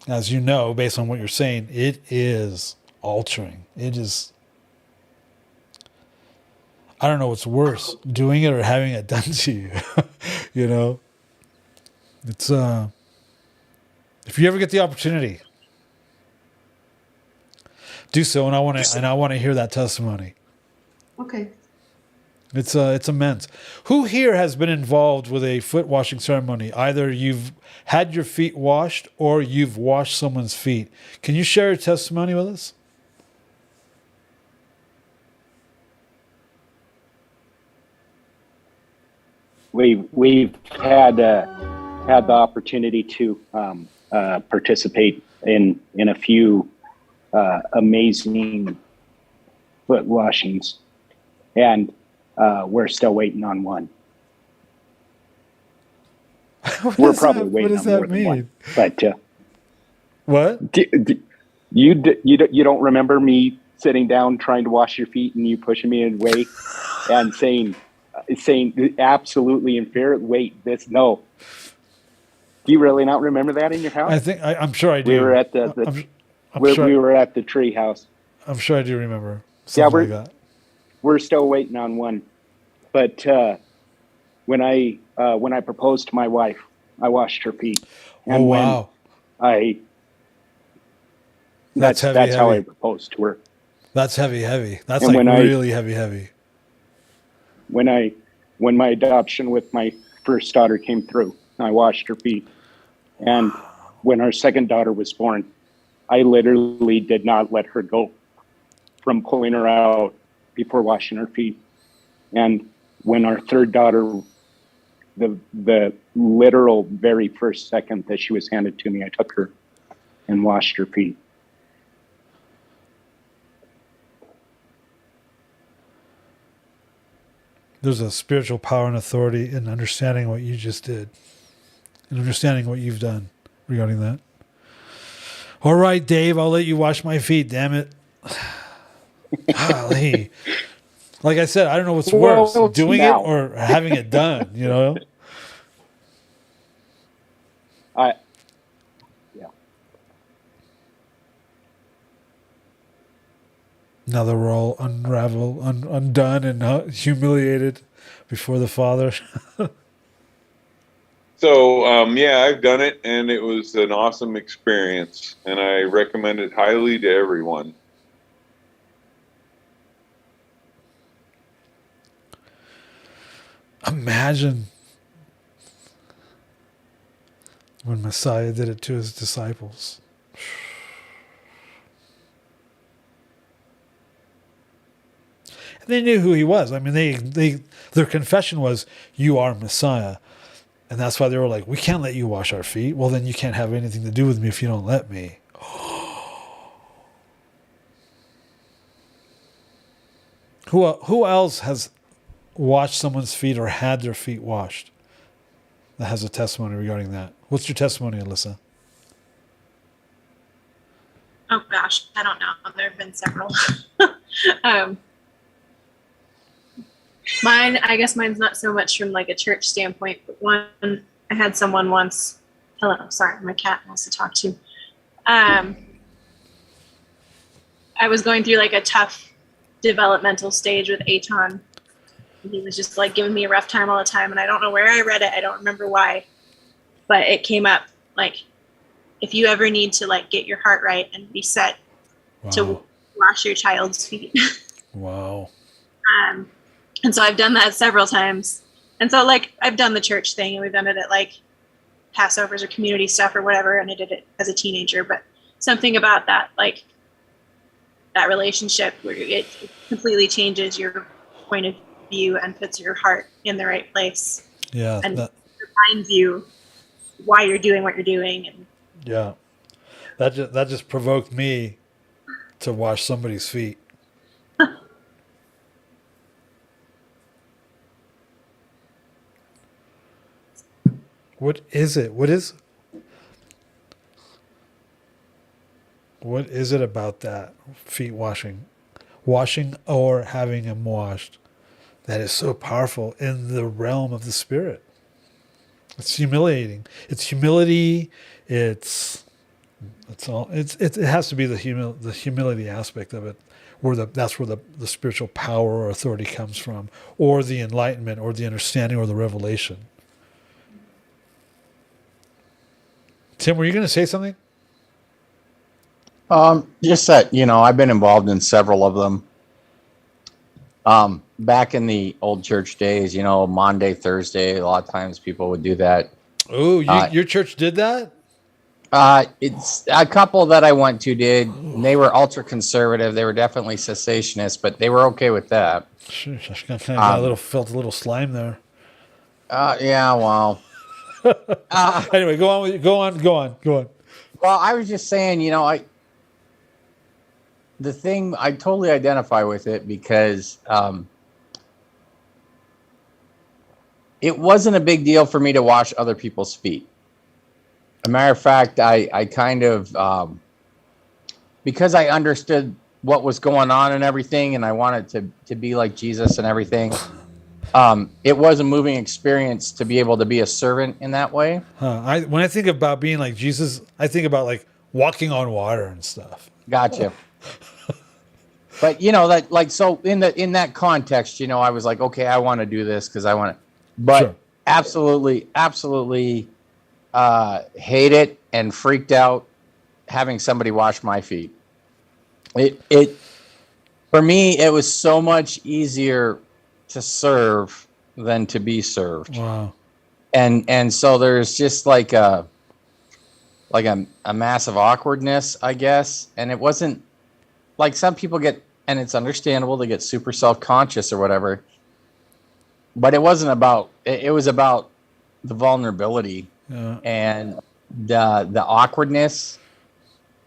as you know, based on what you're saying, it is altering. It is. I don't know what's worse, doing it or having it done to you. You know, it's if you ever get the opportunity, do so, and I want to hear that testimony. Okay. It's immense. Who here has been involved with a foot washing ceremony? Either you've had your feet washed or you've washed someone's feet. Can you share your testimony with us? We've had the opportunity to participate in a few amazing foot washings, and we're still waiting on one. We're probably waiting on more than one. But What? You don't remember me sitting down trying to wash your feet and you pushing me away and saying absolutely in fear, wait, this, no. Do you really not remember that in your house? I'm sure I do. We were at we were at the tree house. I'm sure I do remember something like that. We're still waiting on one. But when I proposed to my wife, I washed her feet. And wow. That's how I proposed to her. That's heavy. That's and really heavy. When my adoption with my first daughter came through, I washed her feet. And when our second daughter was born, I literally did not let her go from pulling her out before washing her feet. And when our third daughter, the literal very first second that she was handed to me, I took her and washed her feet. There's a spiritual power and authority in understanding what you just did and understanding what you've done regarding that. All right, Dave, I'll let you wash my feet, damn it. Golly. Like I said, I don't know what's worse, doing it or having it done, you know? Now that we're all undone and humiliated before the Father. So, I've done it, and it was an awesome experience, and I recommend it highly to everyone. Imagine when Messiah did it to his disciples. They knew who he was. I mean, their confession was, "You are Messiah," and that's why they were like, "We can't let you wash our feet." Well, then you can't have anything to do with me if you don't let me. Who else has washed someone's feet or had their feet washed that has a testimony regarding that? What's your testimony, Alyssa? Oh gosh, I don't know. There have been several. Mine's not so much from like a church standpoint, but one, I had someone once, hello, sorry, my cat wants to talk to. I was going through like a tough developmental stage with Aton. He was just like giving me a rough time all the time, and I don't know where I read it. I don't remember why, but it came up like, if you ever need to like get your heart right and be set to wash your child's feet. Wow. And so I've done that several times. And so like I've done the church thing, and we've done it at like Passovers or community stuff or whatever, and I did it as a teenager. But something about that, like that relationship where it completely changes your point of view and puts your heart in the right place. Yeah. And reminds you why you're doing what you're doing. And yeah. That just provoked me to wash somebody's feet. What is it? What is it about that feet washing or having them washed that is so powerful in the realm of the spirit? It's humiliating. It's humility. It has to be the humility aspect of it, that's where the spiritual power or authority comes from, or the enlightenment, or the understanding, or the revelation. Tim, were you going to say something? Just that, I've been involved in several of them. Back in the old church days, Monday, Thursday, a lot of times people would do that. Oh, your church did that? It's a couple that I went to did. And they were ultra conservative. They were definitely cessationists, but they were okay with that. I kind of felt a little slime there. Yeah, well. Anyway, go on. Well, I was just saying, the thing, I totally identify with it because it wasn't a big deal for me to wash other people's feet. a matter of fact, I kind of, because I understood what was going on and everything, and I wanted to be like Jesus and everything. It was a moving experience to be able to be a servant in that way. When I think about being like Jesus, I think about like walking on water and stuff. Gotcha. But that like so in that context, I was like, okay, I want to do this because I want to, but Sure. absolutely hate it and freaked out having somebody wash my feet. It for me, it was so much easier to serve than to be served. Wow. And so there's just like a massive awkwardness, I guess. And it wasn't like some people get, and it's understandable to get super self-conscious or whatever, but it wasn't about, it was about the vulnerability and the awkwardness.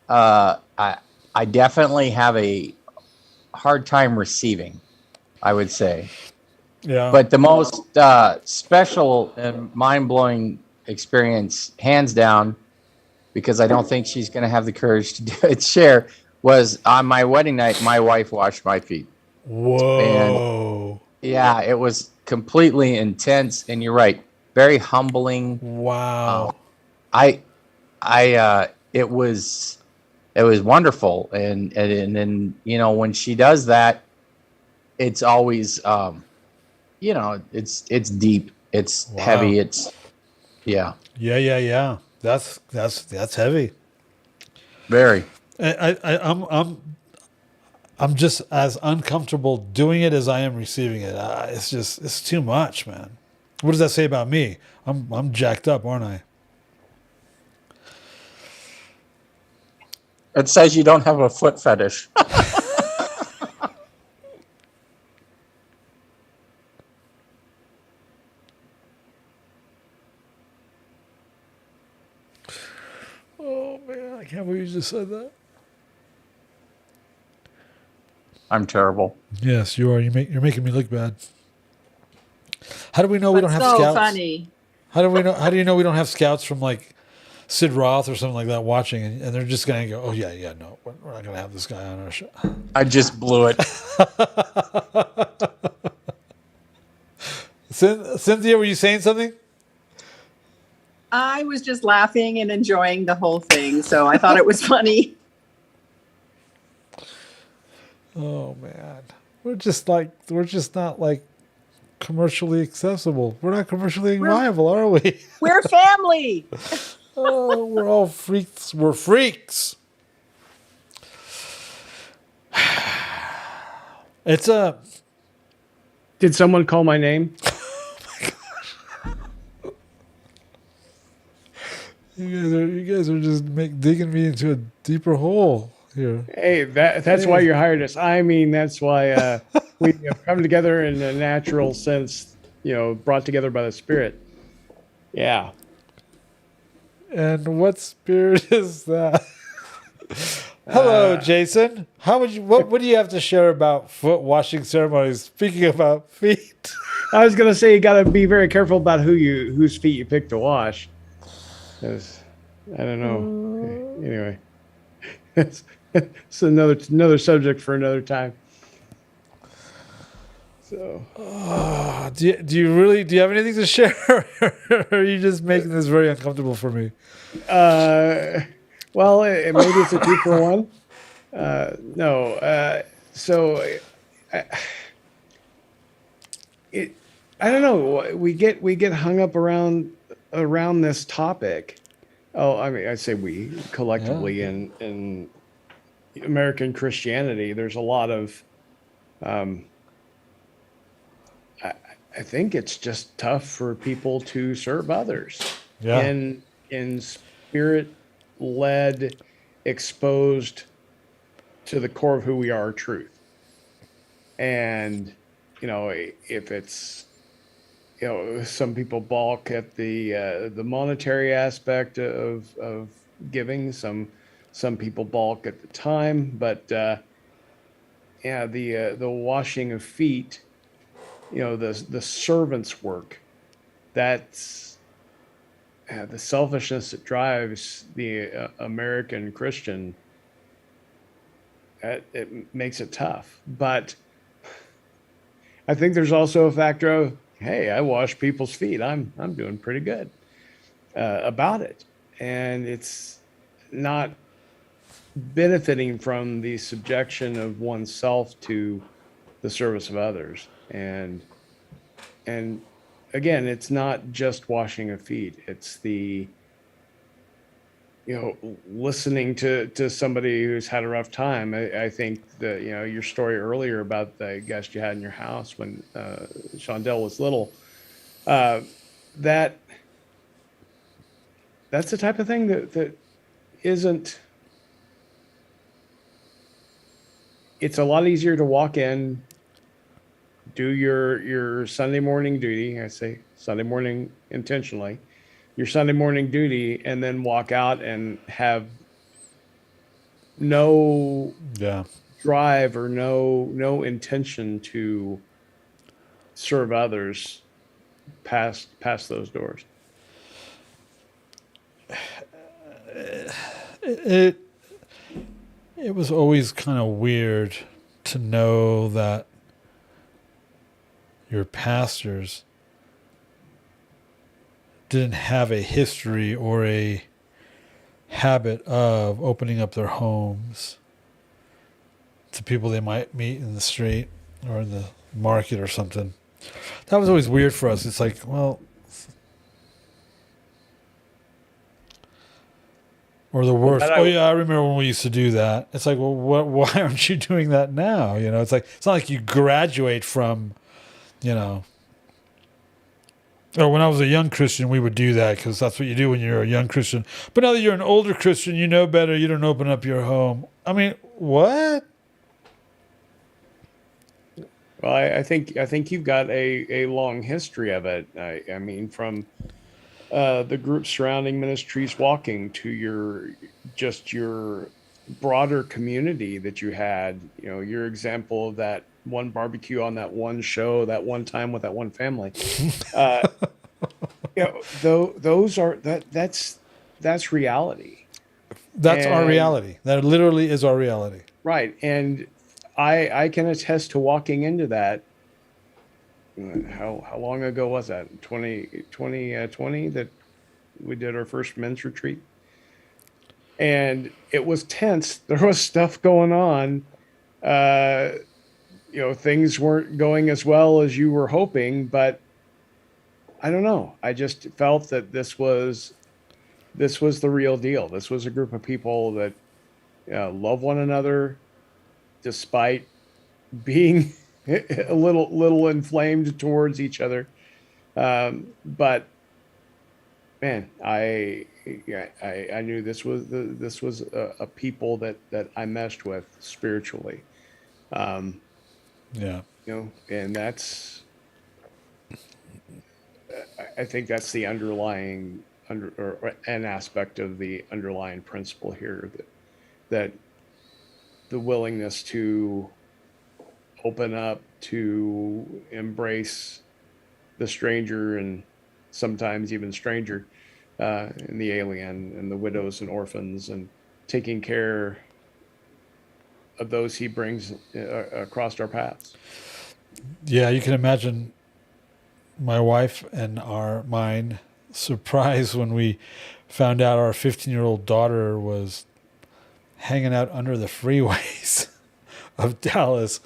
I definitely have a hard time receiving, I would say. Yeah. But the most special and mind-blowing experience, hands down, because I don't think she's going to have the courage to do it, share, was on my wedding night, my wife washed my feet. Whoa. And yeah, it was completely intense. And you're right, very humbling. Wow. It was wonderful. And then, when she does that, it's always, it's deep, it's heavy. It's, yeah. Yeah. That's heavy. Very. I'm just as uncomfortable doing it as I am receiving it. It's too much, man. What does that say about me? I'm jacked up, aren't I? It says you don't have a foot fetish. Oh man, I can't believe you just said that. I'm terrible. Yes, you are. You're making me look bad. How do we know we don't have so scouts? Funny. How do you know we don't have scouts from like Sid Roth or something like that watching, and they're just gonna go, oh yeah, no, we're not gonna have this guy on our show. I just blew it. Cynthia, were you saying something? I was just laughing and enjoying the whole thing, so I thought it was funny. Oh man, we're just not like commercially accessible. We're not commercially viable, are we? We're family. Oh, we're all freaks. We're freaks. It's a. Did someone call my name? You guys are just digging me into a deeper hole here. Hey, that's why you hired us. I mean, that's why we have come together in a natural sense, brought together by the Spirit. Yeah. And what spirit is that? Hello, Jason. What do you have to share about foot washing ceremonies? Speaking about feet. I was gonna say you gotta be very careful about whose feet you pick to wash. 'Cause, I don't know. Anyway, it's another subject for another time. So, do you have anything to share, or are you just making this very uncomfortable for me? Well, maybe it's a 2-for-1. No. So, I don't know. We get hung up around this topic. Oh, I mean, I say we collectively in American Christianity. There's a lot of. I think it's just tough for people to serve others in spirit-led, exposed to the core of who we are, truth. And if it's some people balk at the monetary aspect of giving. Some people balk at the time, but the washing of feet. The servant's work, that's the selfishness that drives the American Christian, it makes it tough. But I think there's also a factor of, hey, I wash people's feet. I'm doing pretty good about it, and it's not benefiting from the subjection of oneself to the service of others. And again, it's not just washing of feet. It's the, listening to somebody who's had a rough time. I think that, your story earlier about the guest you had in your house when Shondell was little, that's the type of thing that isn't. It's a lot easier to walk in, do your Sunday morning duty. I say Sunday morning intentionally, your Sunday morning duty, and then walk out and have no drive or no intention to serve others past those doors. It was always kind of weird to know that your pastors didn't have a history or a habit of opening up their homes to people they might meet in the street or in the market or something. That was always weird for us. It's like, well, or the worst. Oh yeah, I remember when we used to do that. It's like, well, why aren't you doing that now? It's like, it's not like you graduate from, Oh, when I was a young Christian, we would do that because that's what you do when you're a young Christian. But now that you're an older Christian, you know better. You don't open up your home. I mean, what? Well, I think you've got a long history of it. I mean, from the group surrounding Ministries Walking to your broader community that you had. Your example of that one barbecue on that one show, that one time with that one family. That's reality. That's our reality. That literally is our reality. Right. And I can attest to walking into that. How long ago was that? 2020 that we did our first men's retreat. And it was tense. There was stuff going on. Things weren't going as well as you were hoping, but I don't know. I just felt that this was the real deal. This was a group of people that love one another, despite being a little inflamed towards each other. But man, I knew this was a people that I meshed with spiritually. And that's, I think that's the underlying or an aspect of the underlying principle here, that the willingness to open up, to embrace the stranger and sometimes even stranger, and the alien and the widows and orphans, and taking care of those he brings across our paths. Yeah, you can imagine my wife and mine surprise when we found out our 15-year-old daughter was hanging out under the freeways of Dallas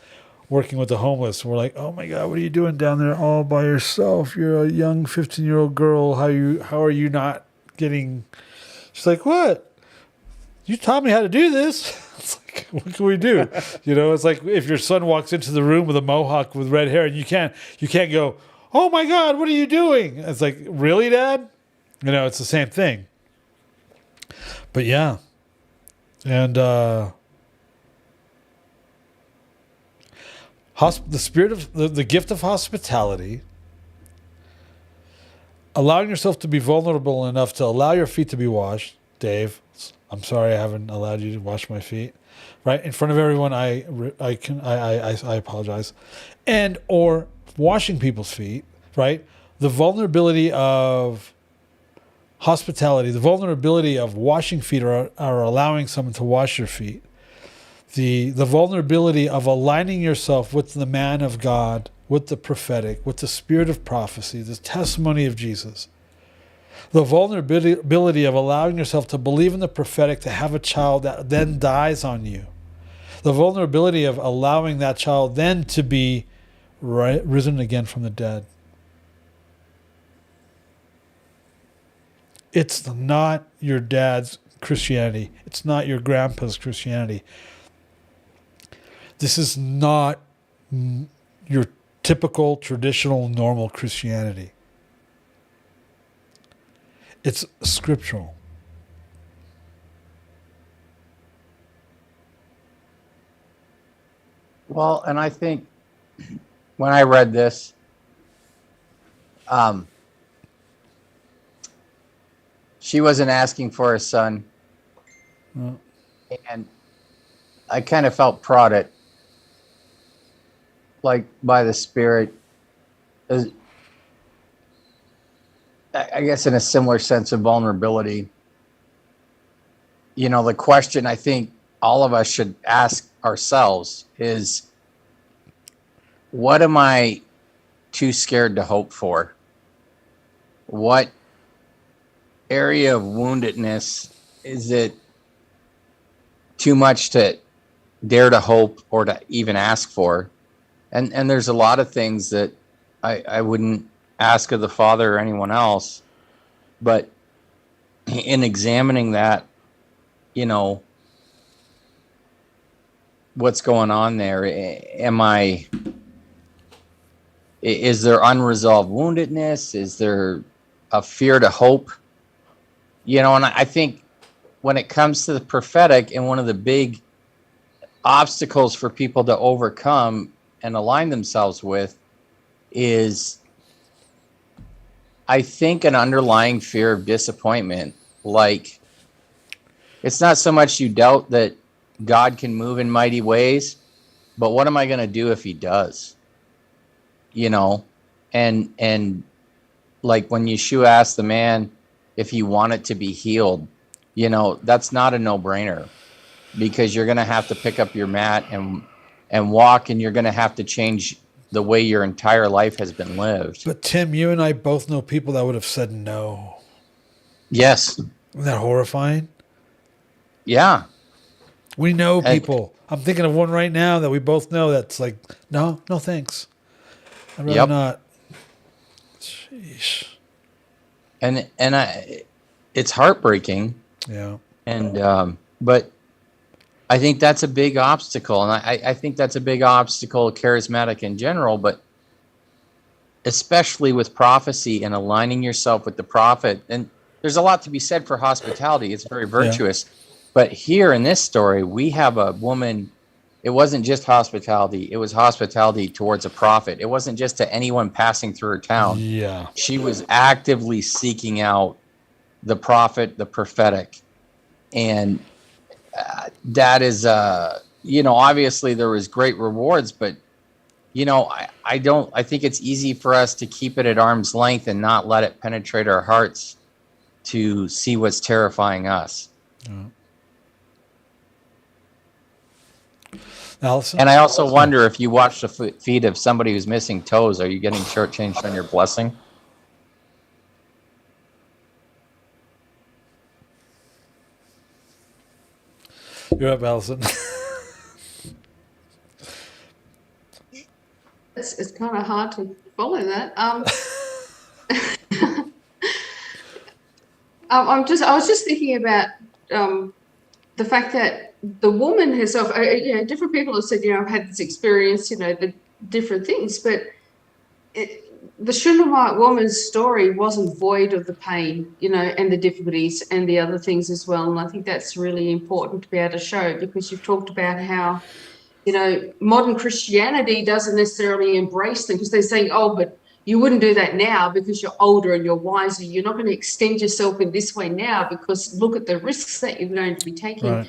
working with the homeless. We're like, oh my God, what are you doing down there all by yourself? You're a young 15-year-old girl. How are you not getting... She's like, what? You taught me how to do this. It's like, what can we do? It's like if your son walks into the room with a mohawk with red hair and you can't go, oh my God, what are you doing? It's like, really, Dad? It's the same thing. But yeah. And the spirit of the gift of hospitality, allowing yourself to be vulnerable enough to allow your feet to be washed. Dave, I'm sorry I haven't allowed you to wash my feet. Right in front of everyone, I apologize. And or washing people's feet, right? The vulnerability of Hospitality, the vulnerability of washing feet or allowing someone to wash your feet. The vulnerability of aligning yourself with the man of God, with the prophetic, with the spirit of prophecy, the testimony of Jesus. The vulnerability of allowing yourself to believe in the prophetic, to have a child that then dies on you. The vulnerability of allowing that child then to be risen again from the dead. It's not your dad's Christianity. It's not your grandpa's Christianity. This is not your typical, traditional, normal Christianity. It's scriptural. Well, and I think when I read this, she wasn't asking for a son. Mm. And I kind of felt prodded, like by the Spirit, I guess in a similar sense of vulnerability. You know, the question I think all of us should ask ourselves is, what am I too scared to hope for? What area of woundedness is it too much to dare to hope or to even ask for? And there's a lot of things that I wouldn't ask of the Father or anyone else, but in examining that, you know, what's going on there? Is there unresolved woundedness? Is there a fear to hope? You know, and I think when it comes to the prophetic, and one of the big obstacles for people to overcome and align themselves with is, I think, an underlying fear of disappointment. Like, it's not so much you doubt that God can move in mighty ways, but what am I going to do if he does? You know, and like when Yeshua asked the man if he wanted to be healed, you know, that's not a no-brainer, because you're going to have to pick up your mat and walk, and you're going to have to change the way your entire life has been lived. But Tim, you and I both know people that would have said no. Yes. Isn't that horrifying? Yeah. We know people. I'm thinking of one right now that we both know that's like, no thanks. I'd rather not. Sheesh. And it's heartbreaking. Yeah. And but I think that's a big obstacle, and I think that's a big obstacle, charismatic in general, but especially with prophecy and aligning yourself with the prophet. And there's a lot to be said for hospitality. It's very virtuous. Yeah. But here in this story, we have a woman. It wasn't just hospitality. It was hospitality towards a prophet. It wasn't just to anyone passing through her town. Yeah. She was actively seeking out the prophet, the prophetic. And that is, you know, obviously there was great rewards, but, you know, I think it's easy for us to keep it at arm's length and not let it penetrate our hearts to see what's terrifying us. Yeah. Allison? And I also wonder, if you watch the feet of somebody who's missing toes, are you getting shortchanged on your blessing? You're up, Allison. It's kind of hard to follow that. I was just thinking about the fact that the woman herself, you know, different people have said, you know, I've had this experience, you know, the different things, but the Shunammite woman's story wasn't void of the pain, you know, and the difficulties and the other things as well. And I think that's really important to be able to show, because you've talked about how, you know, modern Christianity doesn't necessarily embrace them, because they're saying, oh, but you wouldn't do that now because you're older and you're wiser. You're not going to extend yourself in this way now because look at the risks that you're going to be taking. Right.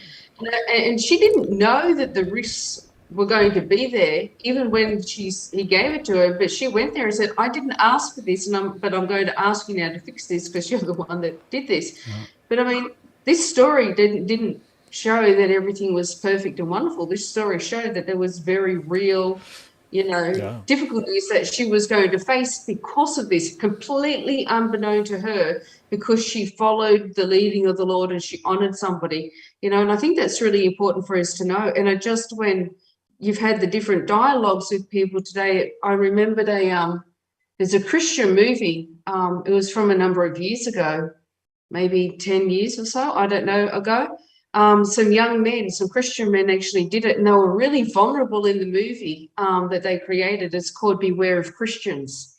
And she didn't know that the risks were going to be there, even when he gave it to her, but she went there and said, I didn't ask for this, but I'm going to ask you now to fix this because you're the one that did this. But I mean, this story didn't show that everything was perfect and wonderful. This story showed that there was very real, difficulties that she was going to face because of this, completely unbeknown to her, because she followed the leading of the Lord and she honored somebody, and I think that's really important for us to know. And when you've had the different dialogues with people today, I remembered there's a Christian movie. It was from a number of years ago, maybe 10 years or so, I don't know, ago. Some young men, some Christian men actually did it, and they were really vulnerable in the movie that they created. It's called Beware of Christians.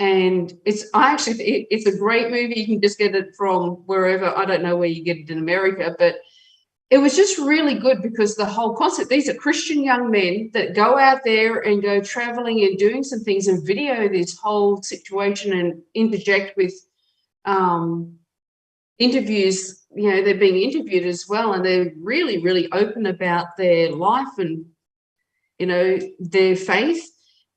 And it's a great movie. You can just get it from wherever. I don't know where you get it in America, but it was just really good because the whole concept, these are Christian young men that go out there and go traveling and doing some things and video this whole situation and interject with interviews. They're being interviewed as well, and they're really, really open about their life and, their faith.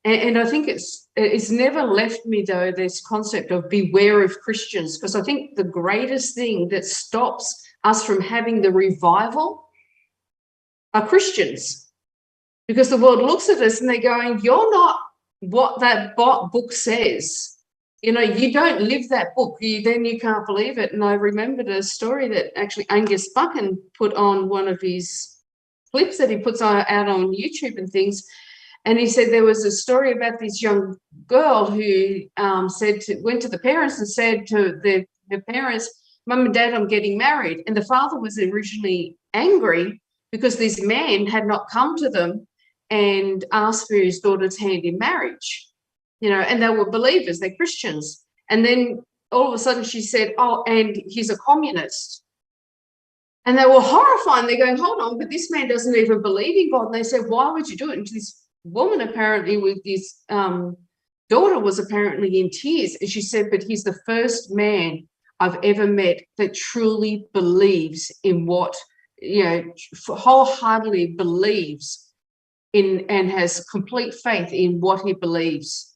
And I think it's never left me, though, this concept of beware of Christians, because I think the greatest thing that stops us from having the revival are Christians, because the world looks at us and they're going, you're not what that book says. You don't live that book, then you can't believe it. And I remembered a story that actually Angus Buchan put on one of his clips that he puts out on YouTube and things. And he said there was a story about this young girl who went to the parents and said to their parents, Mum and Dad, I'm getting married. And the father was originally angry because this man had not come to them and asked for his daughter's hand in marriage. And they were believers, they're Christians. And then all of a sudden she said, oh, and he's a communist. And they were horrified. They're going, hold on, but this man doesn't even believe in God. And they said, why would you do it? And this woman apparently with this daughter was apparently in tears. And she said, but he's the first man I've ever met that truly believes in what, wholeheartedly believes in and has complete faith in what he believes.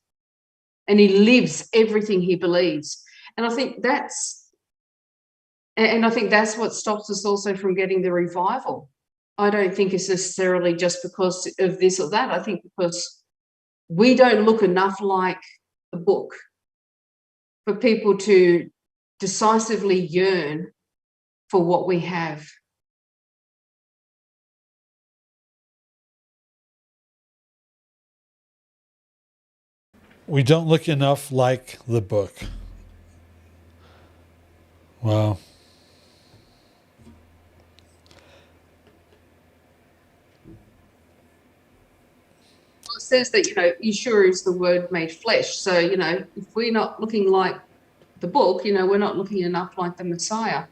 And he lives everything he believes. And I think that's what stops us also from getting the revival. I don't think it's necessarily just because of this or that. I think because we don't look enough like the book for people to decisively yearn for what we have. We don't look enough like the book. Wow. It says that, Yeshua is the word made flesh. So, if we're not looking like the book, we're not looking enough like the Messiah.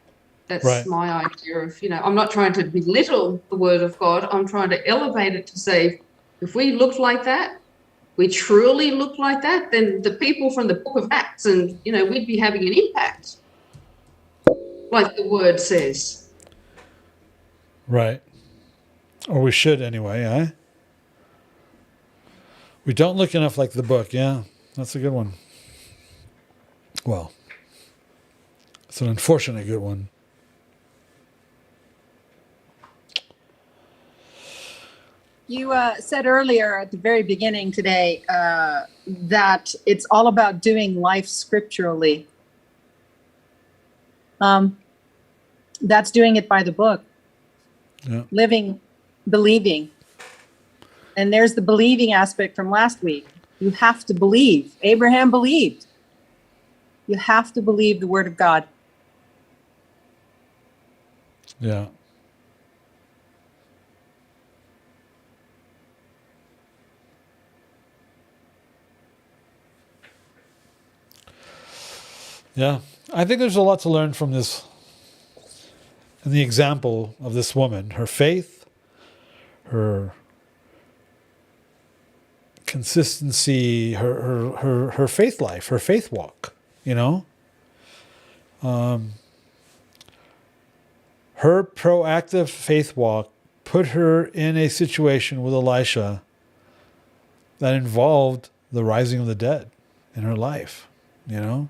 That's right. My idea of, I'm not trying to belittle the word of God. I'm trying to elevate it to say, if we look like that, we truly look like that, then the people from the book of Acts and, we'd be having an impact, like the word says. Right. Or we should anyway, eh? We don't look enough like the book. Yeah, that's a good one. Well, it's an unfortunate good one. You said earlier at the very beginning today that it's all about doing life scripturally. That's doing it by the book. Yeah. Living, believing. And there's the believing aspect from last week. You have to believe. Abraham believed. You have to believe the word of God. Yeah. Yeah, I think there's a lot to learn from this and the example of this woman, her faith, her consistency, her faith life, her faith walk, her proactive faith walk put her in a situation with Elisha that involved the rising of the dead in her life, you know?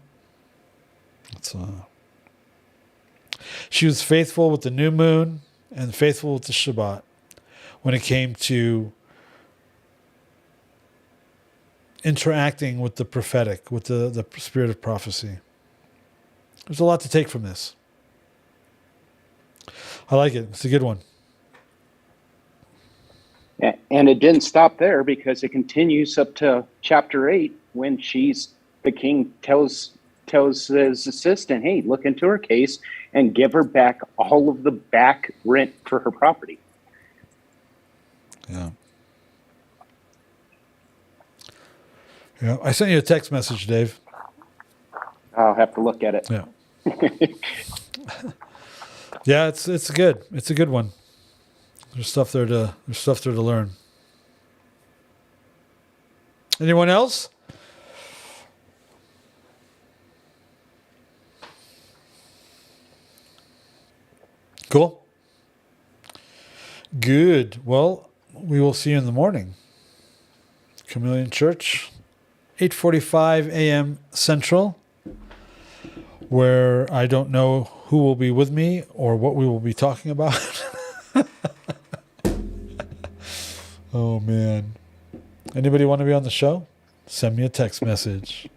She was faithful with the new moon and faithful with the Shabbat when it came to interacting with the prophetic, with the spirit of prophecy. There's a lot to take from this. I like it. It's a good one. And it didn't stop there, because it continues up to chapter 8 when the king tells his assistant, hey, look into her case and give her back all of the back rent for her property. Yeah. Yeah. I sent you a text message, Dave. I'll have to look at it. Yeah. Yeah, it's good. It's a good one. There's stuff there to learn. Anyone else? Cool. Good. Well, we will see you in the morning. Chameleon Church, 8:45 a.m. Central, where I don't know who will be with me or what we will be talking about. Oh, man. Anybody want to be on the show? Send me a text message.